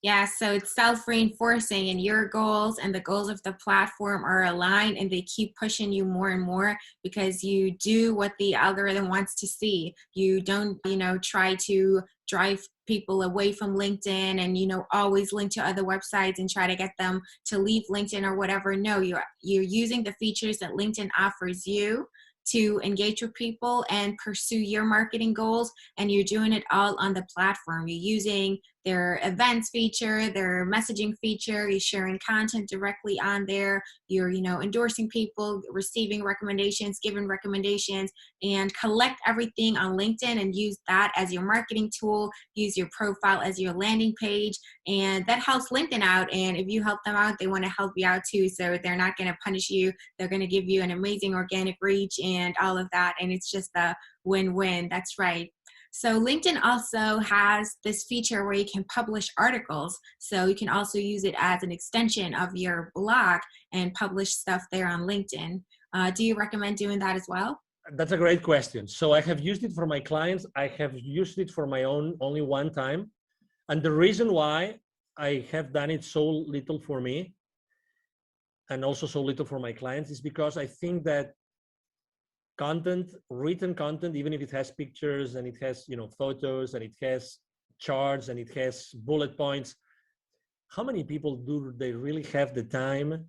Yeah, so it's self-reinforcing, and your goals and the goals of the platform are aligned, and they keep pushing you more and more because you do what the algorithm wants to see. You don't, try to drive people away from LinkedIn and, always link to other websites and try to get them to leave LinkedIn or whatever. No, you're using the features that LinkedIn offers you to engage with people and pursue your marketing goals, and you're doing it all on the platform. You're using their events feature, their messaging feature, you're sharing content directly on there, you're endorsing people, receiving recommendations, giving recommendations, and collect everything on LinkedIn and use that as your marketing tool, use your profile as your landing page, and that helps LinkedIn out. And if you help them out, they want to help you out too, so they're not going to punish you, they're going to give you an amazing organic reach and all of that, and it's just a win-win. That's right. So LinkedIn also has this feature where you can publish articles. So you can also use it as an extension of your blog and publish stuff there on LinkedIn. Do you recommend doing that as well? That's a great question. So I have used it for my clients. I have used it for my own only one time. And the reason why I have done it so little for me and also so little for my clients is because I think that written content, even if it has pictures and it has, photos and it has charts and it has bullet points, how many people do they really have the time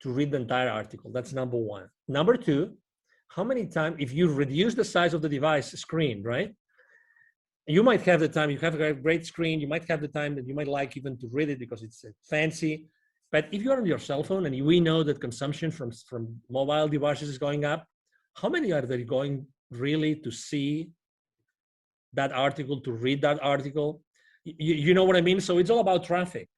to read the entire article? That's number one. Number two, how many times, if you reduce the size of the device screen, right? You might have the time, you have a great screen, you might have the time that you might like even to read it because it's fancy. But if you're on your cell phone, and we know that consumption from mobile devices is going up, how many are they going really to see that article, to read that article? You know what I mean? So it's all about traffic.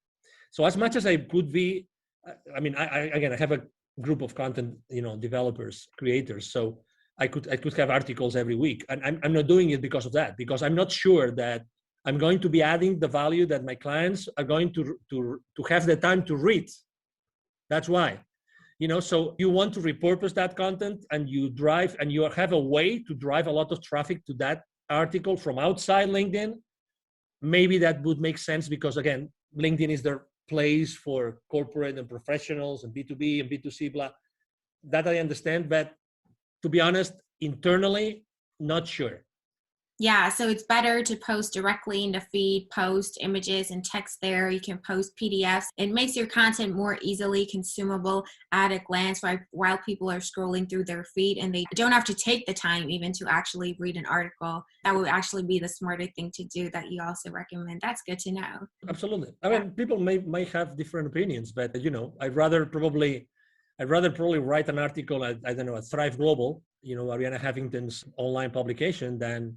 So as much as I could be, I have a group of content, developers, creators. So I could have articles every week, and I'm not doing it because of that, because I'm not sure that I'm going to be adding the value that my clients are going to have the time to read. That's why. So you want to repurpose that content, and you have a way to drive a lot of traffic to that article from outside LinkedIn. Maybe that would make sense because, again, LinkedIn is their place for corporate and professionals and B2B and B2C, blah. That I understand, but to be honest, internally, not sure. Yeah, so it's better to post directly in the feed, post images and text there. You can post PDFs. It makes your content more easily consumable at a glance while people are scrolling through their feed, and they don't have to take the time even to actually read an article. That would actually be the smarter thing to do that you also recommend. That's good to know. Absolutely. I mean, people may have different opinions, but I'd rather probably write an article at, I don't know, at Thrive Global, Ariana Huffington's online publication than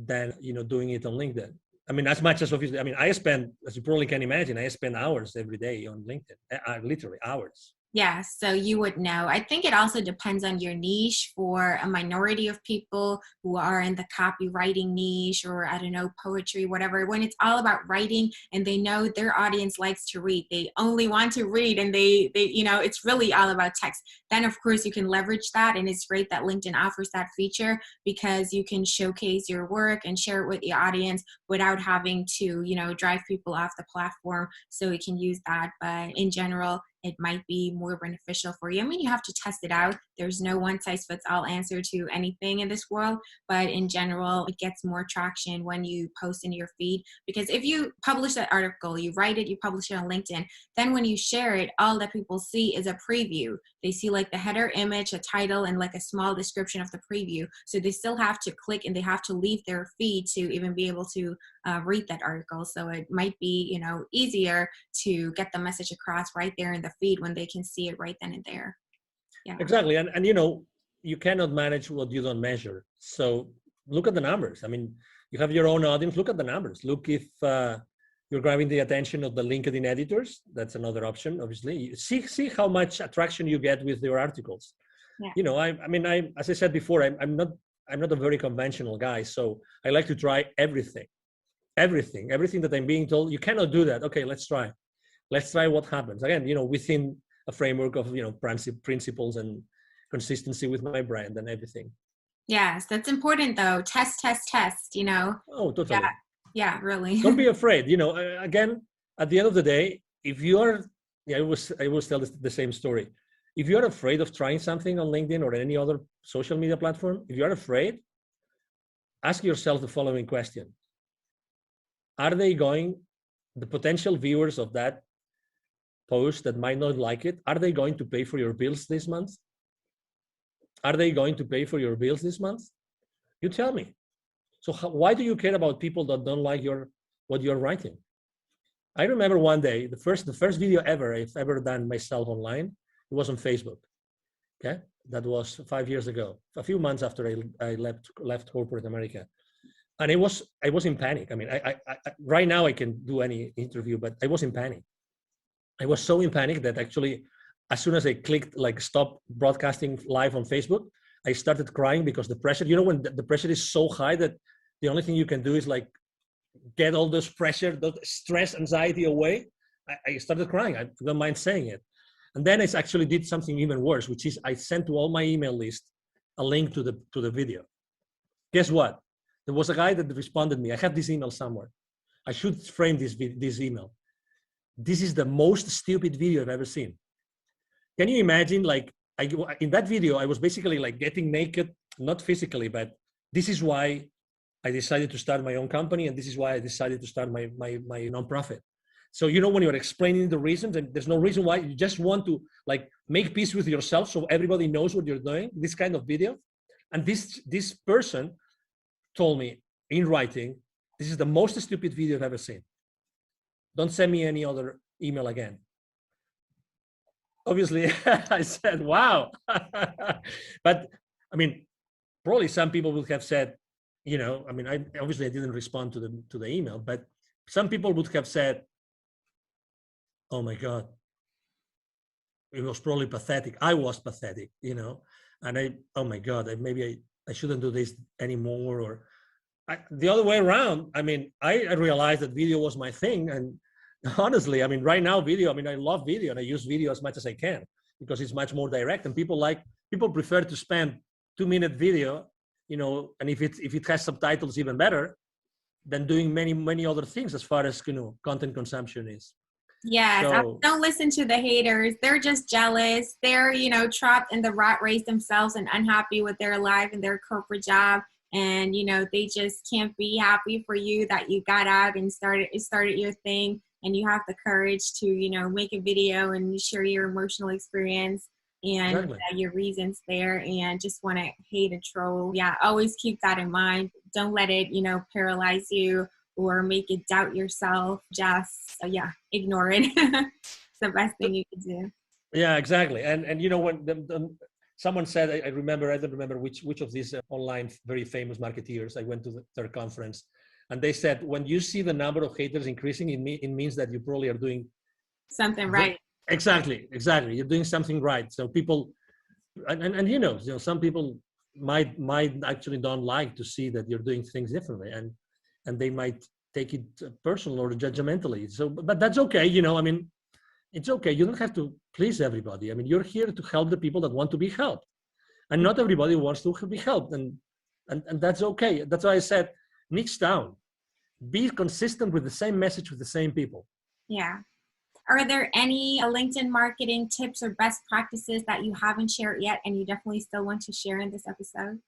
doing it on LinkedIn. I mean, as much as obviously, I mean, I spend, as you probably can imagine, I spend hours every day on LinkedIn, literally hours. Yeah, so you would know. I think it also depends on your niche. For a minority of people who are in the copywriting niche, or I don't know, poetry, whatever, when it's all about writing and they know their audience likes to read, they only want to read, and they it's really all about text. Then of course you can leverage that, and it's great that LinkedIn offers that feature because you can showcase your work and share it with the audience without having to, drive people off the platform. So you can use that, but in general, it might be more beneficial for you. I mean, you have to test it out. There's no one size fits all answer to anything in this world, but in general, it gets more traction when you post in your feed, because if you publish that article, you write it, you publish it on LinkedIn, then when you share it, all that people see is a preview. They see like the header image, a title, and like a small description of the preview. So they still have to click and they have to leave their feed to even be able to read that article. So it might be, easier to get the message across right there in the feed when they can see it right then and there. Yeah. Exactly. And you cannot manage what you don't measure. So look at the numbers. I mean, you have your own audience. Look at the numbers. Look if you're grabbing the attention of the LinkedIn editors. That's another option, obviously. See how much attraction you get with your articles. Yeah. As I said before, I'm not a very conventional guy. So I like to try everything that I'm being told. You cannot do that. Okay, let's try what happens. Again, within a framework of, principles and consistency with my brand and everything. Yes, that's important though. Test. Oh, totally. Yeah, really. Don't be afraid. Again, at the end of the day, if you are, I always tell the same story. If you are afraid of trying something on LinkedIn or any other social media platform, if you are afraid, ask yourself the following question. Are the potential viewers of that post that might not like it, are they going to pay for your bills this month? Are they going to pay for your bills this month? You tell me. So why do you care about people that don't like what you're writing? I remember one day, the first video I've ever done myself online, it was on Facebook. Okay, that was 5 years ago, a few months after I left corporate America. And I was in panic. I mean, I right now I can do any interview, but I was in panic. I was so in panic that actually, as soon as I clicked like stop broadcasting live on Facebook, I started crying because the pressure, when the pressure is so high that the only thing you can do is like get all this pressure, the stress, anxiety away. I started crying. I don't mind saying it. And then I actually did something even worse, which is I sent to all my email list a link to the video. Guess what? There was a guy that responded to me. I have this email somewhere. I should frame this email. This is the most stupid video I've ever seen. Can you imagine? Like in that video, I was basically like getting naked, not physically, but this is why I decided to start my own company, and this is why I decided to start my nonprofit. So when you're explaining the reasons, and there's no reason why, you just want to like make peace with yourself, so everybody knows what you're doing. This kind of video, and this person told me in writing, this is the most stupid video I've ever seen. Don't send me any other email again. Obviously, I said, wow. But I mean, probably some people would have said, I didn't respond to the email, but some people would have said, oh my God, it was probably pathetic. I was pathetic, and oh my God, maybe I shouldn't do this anymore. Or the other way around. I mean, I realized that video was my thing. And honestly, I mean, right now video, I love video and I use video as much as I can because it's much more direct, and people prefer to spend 2-minute video, and if it has subtitles, even better than doing many, many other things as far as, content consumption is. Yes, so, don't listen to the haters. They're just jealous. They're, trapped in the rat race themselves and unhappy with their life and their corporate job. and they just can't be happy for you that you got out and started your thing, and you have the courage to make a video and share your emotional experience and Exactly. your reasons there, and just want to hate a troll. Yeah, always keep that in mind. Don't let it paralyze you or make you doubt yourself. Just ignore it. It's the best thing you can do. Yeah, exactly. And when someone said, I remember, I don't remember which of these online very famous marketeers, I went to their conference, and they said, when you see the number of haters increasing, it means that you probably are doing something right. Exactly. You're doing something right. So people, and some people might actually don't like to see that you're doing things differently, and they might take it personal or judgmentally. So, but that's okay. It's okay. You don't have to please everybody. You're here to help the people that want to be helped, and not everybody wants to be helped, and that's okay. That's why I said, niche down, be consistent with the same message with the same people. Yeah. Are there any LinkedIn marketing tips or best practices that you haven't shared yet and you definitely still want to share in this episode?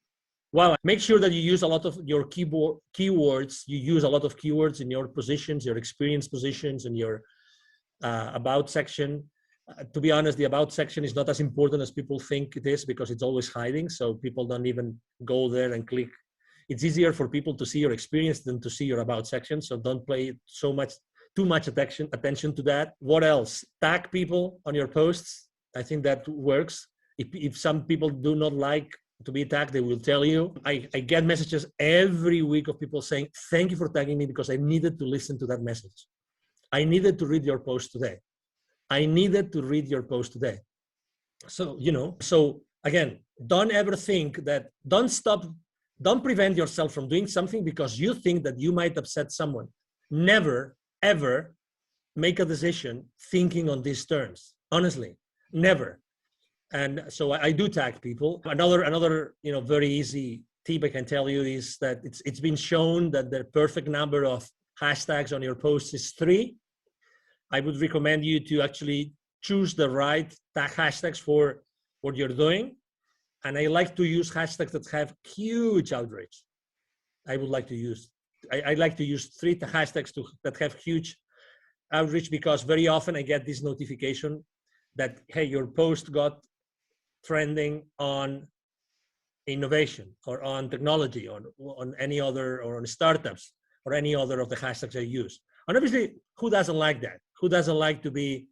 Well, make sure that you use a lot of your keywords. You use a lot of keywords in your positions, your experience positions, and your about section. To be honest, the about section is not as important as people think it is, because it's always hiding. So people don't even go there and click. It's easier for people to see your experience than to see your about section. So don't pay too much attention to that. What else? Tag people on your posts. I think that works. If some people do not like to be tagged, they will tell you. I get messages every week of people saying, thank you for tagging me, because I needed to listen to that message. I needed to read your post today. So, again, don't ever think that, don't prevent yourself from doing something because you think that you might upset someone. Never, ever make a decision thinking on these terms. Honestly, never. And so I do tag people. Another very easy tip I can tell you is that it's been shown that the perfect number of hashtags on your posts is 3. I would recommend you to actually choose the right tag hashtags for what you're doing. And I like to use hashtags that have huge outreach. I like to use 3 hashtags that have huge outreach, because very often I get this notification that, hey, your post got trending on innovation or on technology or on any other, or on startups or any other of the hashtags I use. And obviously, who doesn't like that? Who doesn't like to be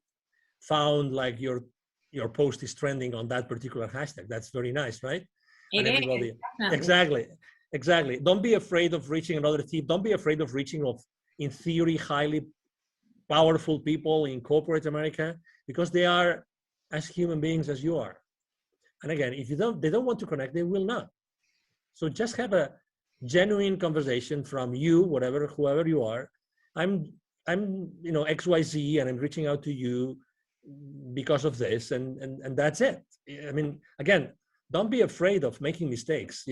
found like your post is trending on that particular hashtag? That's very nice, right? It is, definitely. Exactly. Don't be afraid of reaching another tip. Don't be afraid of reaching in theory, highly powerful people in corporate America, because they are as human beings as you are. And again, if they don't want to connect, they will not. So just have a genuine conversation from you, whoever you are. I'm XYZ, and I'm reaching out to you because of this, and that's it. Again, don't be afraid of making mistakes.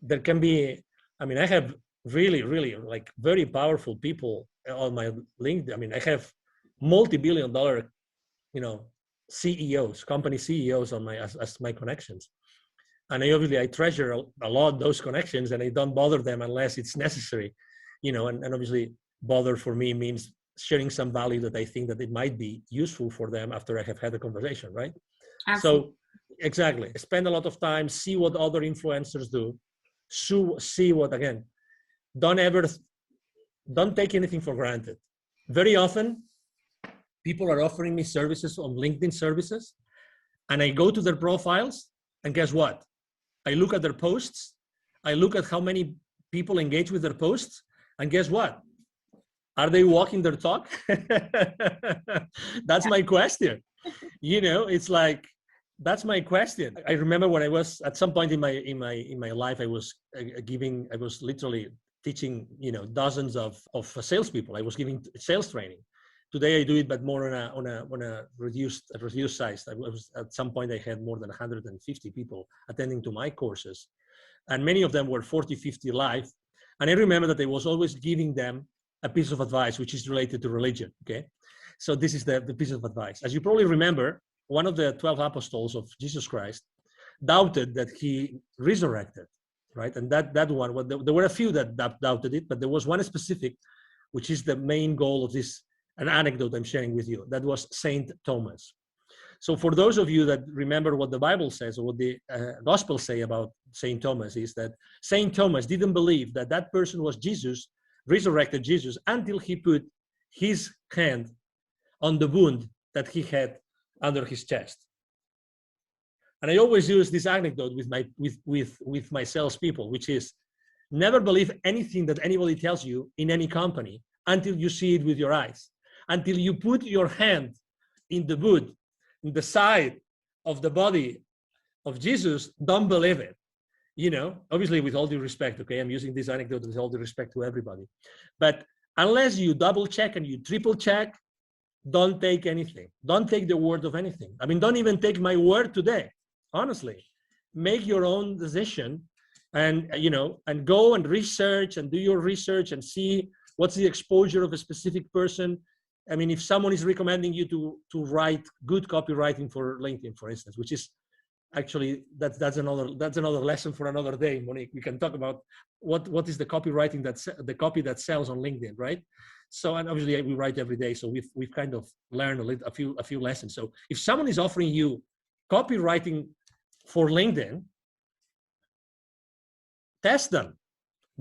There can be, I have really, really like very powerful people on my LinkedIn. I have multi-billion-dollar, CEOs, company CEOs on as my connections. And I treasure a lot those connections, and I don't bother them unless it's necessary, and obviously bother for me means sharing some value that I think that it might be useful for them after I have had a conversation, right? Absolutely. So exactly, spend a lot of time, see what other influencers do, see what, again, don't take anything for granted. Very often, people are offering me services on LinkedIn services, and I go to their profiles, and guess what? I look at their posts, I look at how many people engage with their posts, and guess what? Are they walking their talk? That's my question. It's like, that's my question. I remember when I was at some point in my life, I was literally teaching, dozens of salespeople. I was giving sales training. Today I do it, but more on a reduced size. At some point I had more than 150 people attending to my courses, and many of them were 40, 50 live. And I remember that I was always giving them a piece of advice which is related to religion. Okay, so this is the piece of advice. As you probably remember, one of the 12 apostles of Jesus Christ doubted that he resurrected. right? And that one, well, there were a few that doubted it, but there was one specific, which is the main goal of this, an anecdote I'm sharing with you. That was Saint Thomas. So for those of you that remember what the Bible says, or what the Gospels say about Saint Thomas, is that Saint Thomas didn't believe that that person was Jesus, resurrected Jesus, until he put his hand on the wound that he had under his chest. And I always use this anecdote with my salespeople, which is never believe anything that anybody tells you in any company until you see it with your eyes, until you put your hand in the wound, in the side of the body of Jesus. Don't believe it. You know, obviously with all due respect, okay, I'm using this anecdote with all due respect to everybody. But unless you double check and you triple check, don't take anything. Don't take the word of anything. I mean, don't even take my word today. Honestly, make your own decision, and and go and research and do your research and see what's the exposure of a specific person. I mean, if someone is recommending you to write good copywriting for LinkedIn, for instance, which is actually that's another lesson for another day, Monique. We can talk about what is the copywriting the copy that sells on LinkedIn, right? So, and obviously we write every day, so we've kind of learned a few lessons. So if someone is offering you copywriting for LinkedIn, test them.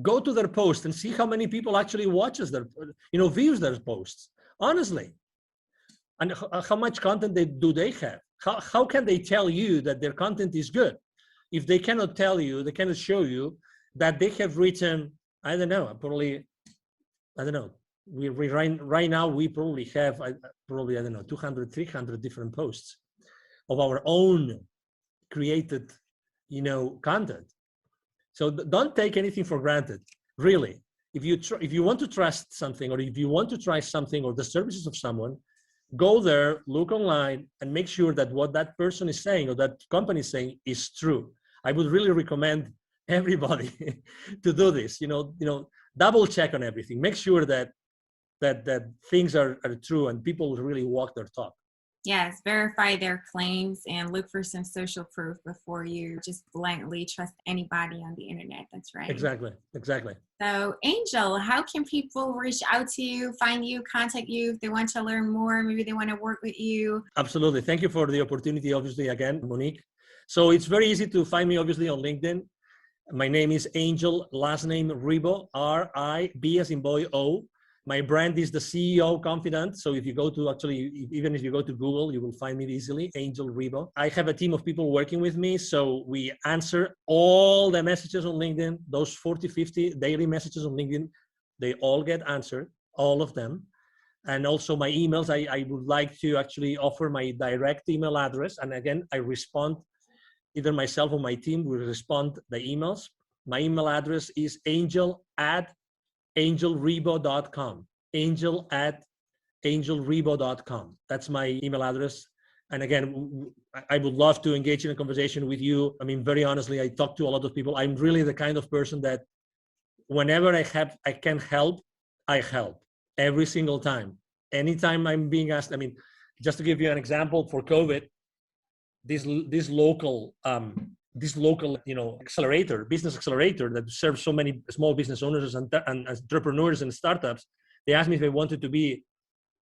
Go to their post and see how many people actually watches their, views their posts. Honestly, and how much content do they have? How can they tell you that their content is good if they cannot tell you, they cannot show you that they have written, I don't know, we right now we probably have 200, 300 different posts of our own created, content. So don't take anything for granted, really. If you want to trust something, or if you want to try something or the services of someone, go there, look online, and make sure that what that person is saying or that company is saying is true. I would really recommend everybody to do this. Double check on everything. Make sure that things are true and people really walk their talk. Yes, verify their claims and look for some social proof before you just blindly trust anybody on the internet. That's right. Exactly. So, Angel, how can people reach out to you, find you, contact you if they want to learn more? Maybe they want to work with you. Absolutely. Thank you for the opportunity, obviously, again, Monique. So it's very easy to find me, obviously, on LinkedIn. My name is Angel, last name Ribo, R-I-B as in boy, O. My brand is the CEO Confidant. So if you go to even if you go to Google, you will find me easily, Angel Ribo. I have a team of people working with me. So we answer all the messages on LinkedIn, those 40, 50 daily messages on LinkedIn, they all get answered, all of them. And also my emails, I would like to actually offer my direct email address. And again, I respond, either myself or my team will respond the emails. My email address is angel@angelribo.com. angel@angelribo.com. That's my email address. And again, I would love to engage in a conversation with you. I mean, very honestly, I talk to a lot of people. I'm really the kind of person that whenever I can help, I help every single time. Anytime I'm being asked, I mean, just to give you an example, for COVID, this local business accelerator that serves so many small business owners and entrepreneurs and startups, they asked me if I wanted to be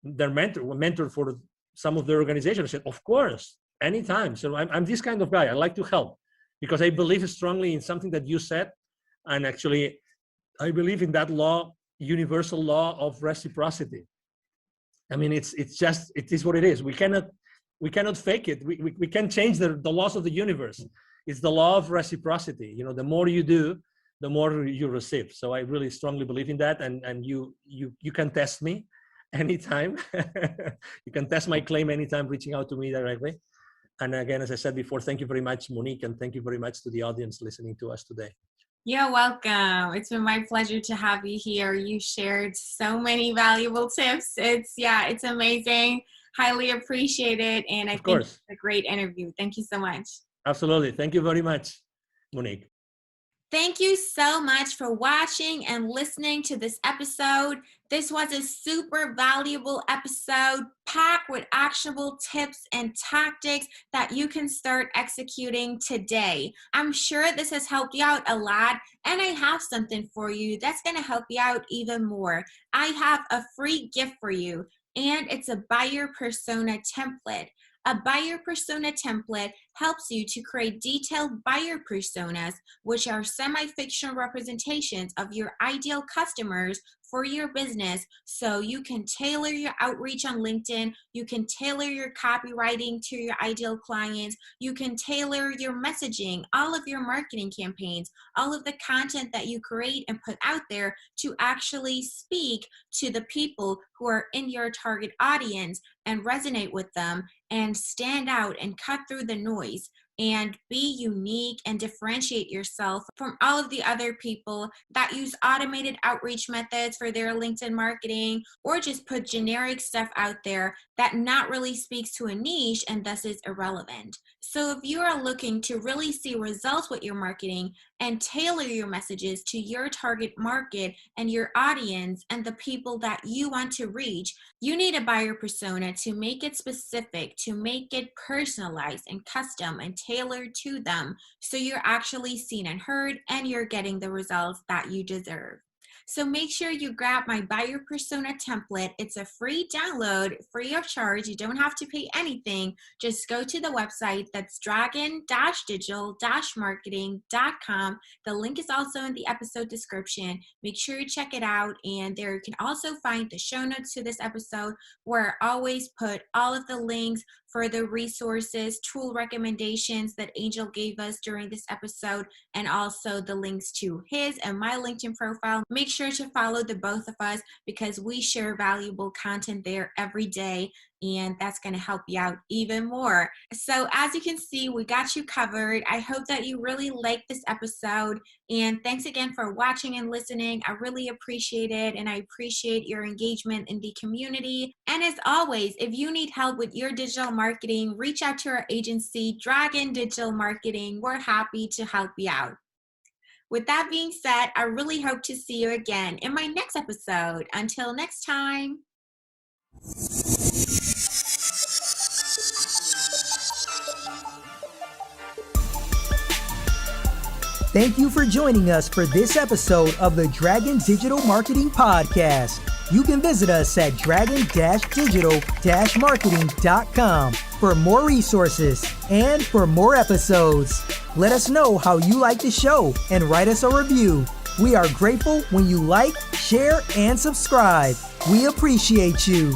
their mentor for some of their organization. I said, of course, anytime. So I'm this kind of guy. I like to help because I believe strongly in something that you said. And actually, I believe in that law, universal law of reciprocity. I mean, it is what it is. We cannot fake it. We can't change the laws of the universe. It's the law of reciprocity. The more you do, the more you receive. So I really strongly believe in that. And you can test me anytime. You can test my claim anytime, reaching out to me directly. And again, as I said before, thank you very much, Monique, and thank you very much to the audience listening to us today. You're welcome. It's been my pleasure to have you here. You shared so many valuable tips. It's amazing. Highly appreciate it. And I think it's a great interview. Thank you so much. Absolutely. Thank you very much, Monique. Thank you so much for watching and listening to this episode. This was a super valuable episode packed with actionable tips and tactics that you can start executing today. I'm sure this has helped you out a lot, and I have something for you that's going to help you out even more. I have a free gift for you, and it's a buyer persona template. A buyer persona template helps you to create detailed buyer personas, which are semi-fictional representations of your ideal customers for your business, so you can tailor your outreach on LinkedIn, you can tailor your copywriting to your ideal clients, you can tailor your messaging, all of your marketing campaigns, all of the content that you create and put out there to actually speak to the people who are in your target audience and resonate with them and stand out and cut through the noise and be unique and differentiate yourself from all of the other people that use automated outreach methods for their LinkedIn marketing, or just put generic stuff out there that not really speaks to a niche and thus is irrelevant. So if you are looking to really see results with your marketing and tailor your messages to your target market and your audience and the people that you want to reach, you need a buyer persona to make it specific, to make it personalized and custom and tailored to them, so you're actually seen and heard and you're getting the results that you deserve. So make sure you grab my buyer persona template. It's a free download, free of charge. You don't have to pay anything. Just go to the website. That's dragon-digital-marketing.com. The link is also in the episode description. Make sure you check it out. And there you can also find the show notes to this episode, where I always put all of the links for the resources, tool recommendations that Angel gave us during this episode, and also the links to his and my LinkedIn profile. Make sure to follow the both of us, because we share valuable content there every day, and that's going to help you out even more. So as you can see, we got you covered. I hope that you really liked this episode, and thanks again for watching and listening. I really appreciate it, and I appreciate your engagement in the community. And as always, if you need help with your digital marketing, reach out to our agency, Dragon Digital Marketing. We're happy to help you out. With that being said, I really hope to see you again in my next episode. Until next time. Thank you for joining us for this episode of the Dragon Digital Marketing Podcast. You can visit us at dragon-digital-marketing.com for more resources and for more episodes. Let us know how you like the show and write us a review. We are grateful when you like, share, and subscribe. We appreciate you.